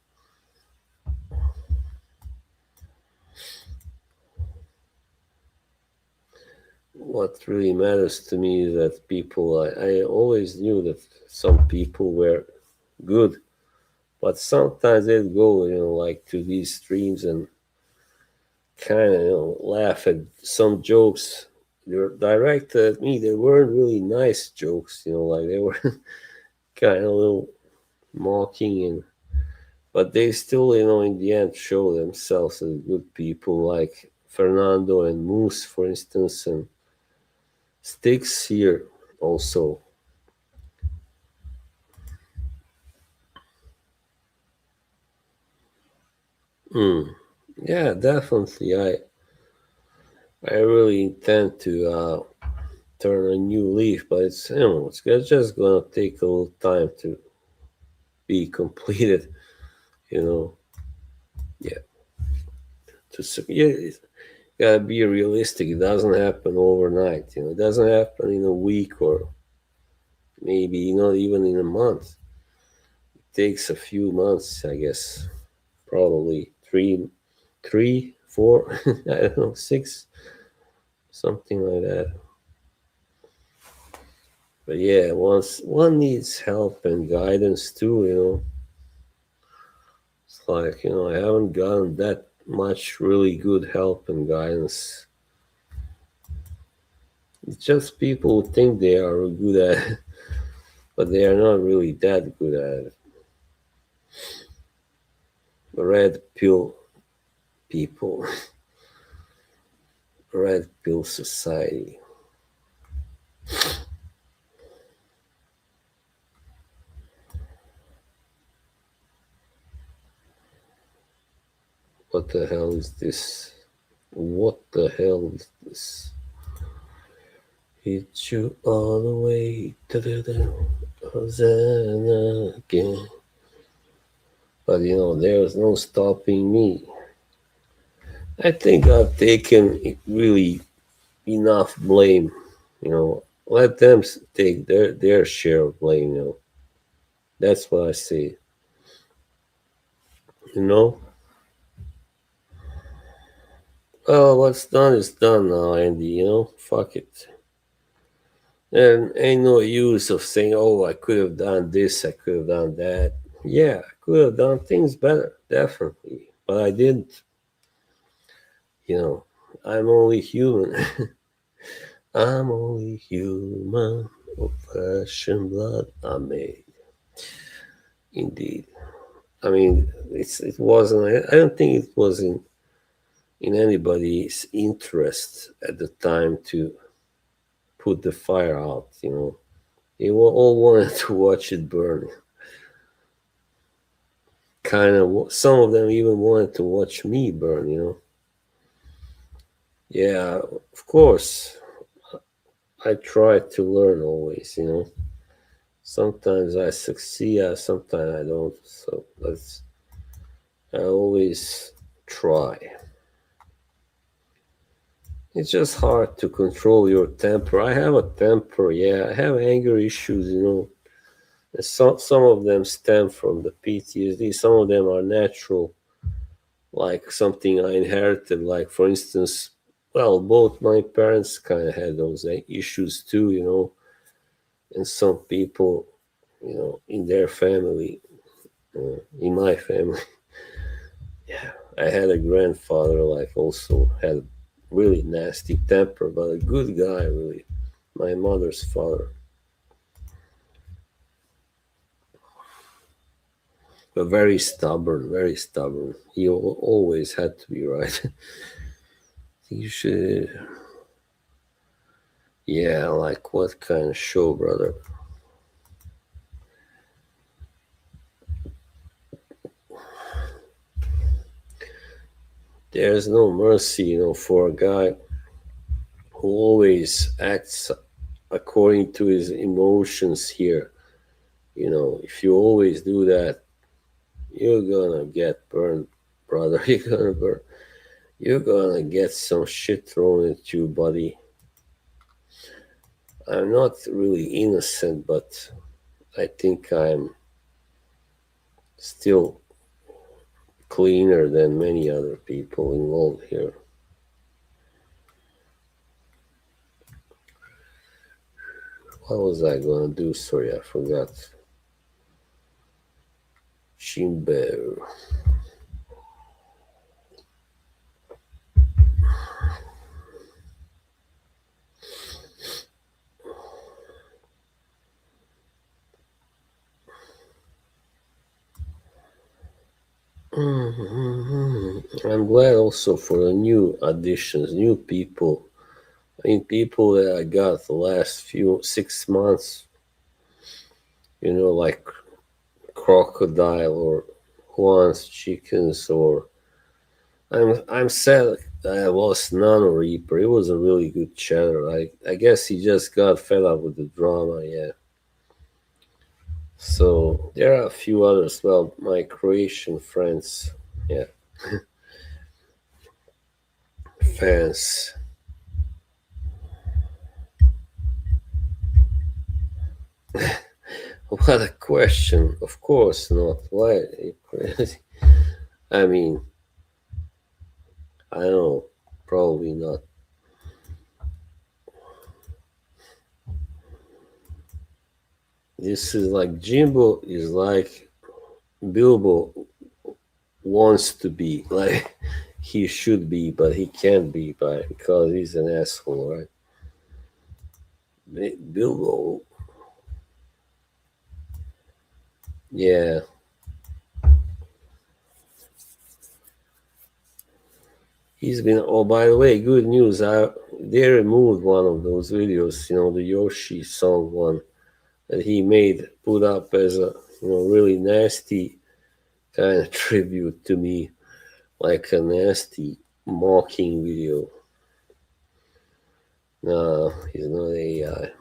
What really matters to me is that people. I always knew that some people were good, but sometimes they'd go, like to these streams and kind of laugh at some jokes they're directed at me. They weren't really nice jokes, like they were kind of a little mocking, but they still, in the end, show themselves as good people, like Fernando and Moose, for instance, and Sticks here also. Mm. Yeah, definitely. I really intend to turn a new leaf, but it's just gonna take a little time to be completed. You know, yeah. You gotta be realistic. It doesn't happen overnight. It doesn't happen in a week or maybe not even in a month. It takes a few months, I guess. Probably three, 4. I don't know, 6. something like that. But yeah, once one needs help and guidance too, it's like, I haven't gotten that much really good help and guidance. It's just people who think they are good at it, but they are not really that good at it. Red pill people, red pill society. What the hell is this? What the hell is this? Hit you all the way to the Hosanna again. But there's no stopping me. I think I've taken really enough blame. Let them take their share of blame. That's what I say. You know. Well, what's done is done now, Andy. Fuck it. And ain't no use of saying, "Oh, I could have done this, I could have done that." Yeah, I could have done things better, definitely, but I didn't. I'm only human. I'm only human. Of flesh and blood, I'm made. Indeed. I mean, it wasn't. I don't think it was in anybody's interest at the time to put the fire out. They all wanted to watch it burn. Kind of. Some of them even wanted to watch me burn. Yeah, of course. I try to learn always. Sometimes I succeed, sometimes I don't. So I always try. It's just hard to control your temper. I have a temper, yeah. I have anger issues, And some of them stem from the PTSD. Some of them are natural, like something I inherited. Like for instance, well, both my parents kind of had those issues too, And some people, in their family, in my family, yeah, I had a grandfather like also had really nasty temper, but a good guy, really. My mother's father, but very stubborn, very stubborn. He always had to be right. You should, yeah, like what kind of show, brother? There's no mercy, for a guy who always acts according to his emotions here. If you always do that, you're gonna get burned, brother. You're gonna get some shit thrown at you, buddy. I'm not really innocent, but I think I'm still cleaner than many other people involved here. What was I gonna do? Sorry, I forgot. Chimber. I'm glad also for the new additions, new people. I mean, people that I got the last few 6 months, like Crocodile or Juan's Chickens, or I'm sad that I lost Nano Reaper. It was a really good chatter. I guess he just got fed up with the drama, yeah. So there are a few others. Well, my Croatian friends, yeah, fans. What a question! Of course not. Why are you crazy? I mean, I don't know. Probably not. This is like Jimbo is like Bilbo wants to be, like he should be, but he can't be by because he's an asshole, right? Bilbo, yeah. He's been. Oh, by the way, good news. They removed one of those videos. The Yoshi song one that he made, put up as a really nasty kind of tribute to me, like a nasty mocking video. No, he's not AI.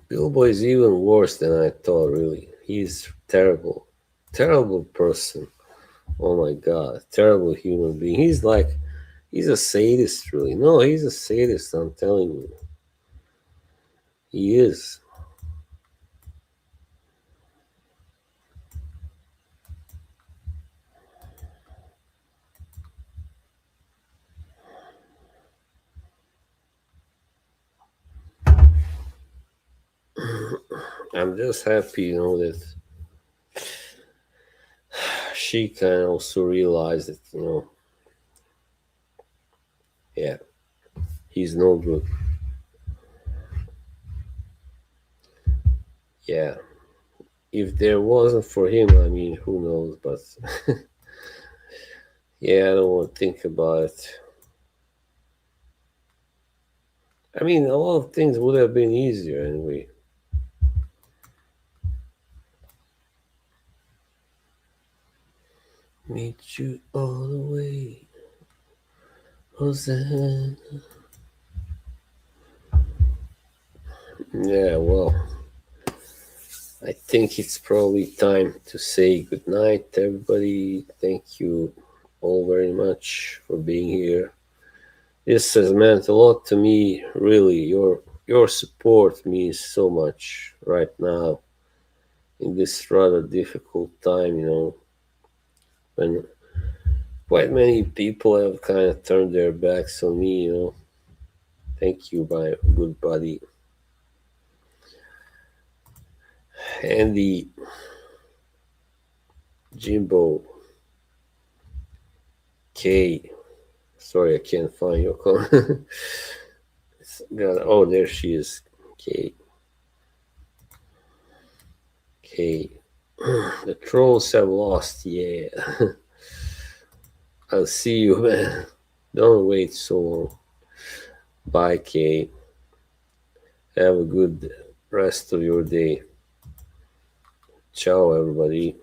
Bilbo is even worse than I thought. Really, he's terrible, terrible person. Oh my god, terrible human being. He's a sadist, really. No, he's a sadist, I'm telling you. He is. I'm just happy, that she can also realize that, yeah, he's no good. Yeah. If there wasn't for him, I mean, who knows, but yeah, I don't want to think about it. I mean, a lot of things would have been easier anyway. Meet you all the way, Hosanna. Yeah, well, I think it's probably time to say goodnight, everybody. Thank you all very much for being here. This has meant a lot to me, really. Your support means so much right now in this rather difficult time, when quite many people have kind of turned their backs on me. Thank you, my good buddy Andy, Jimbo, K. Sorry, I can't find your comment. Oh, there she is. K. K. The trolls have lost. Yeah. I'll see you, man. Don't wait so long. Bye, K. Have a good rest of your day. Ciao, everybody.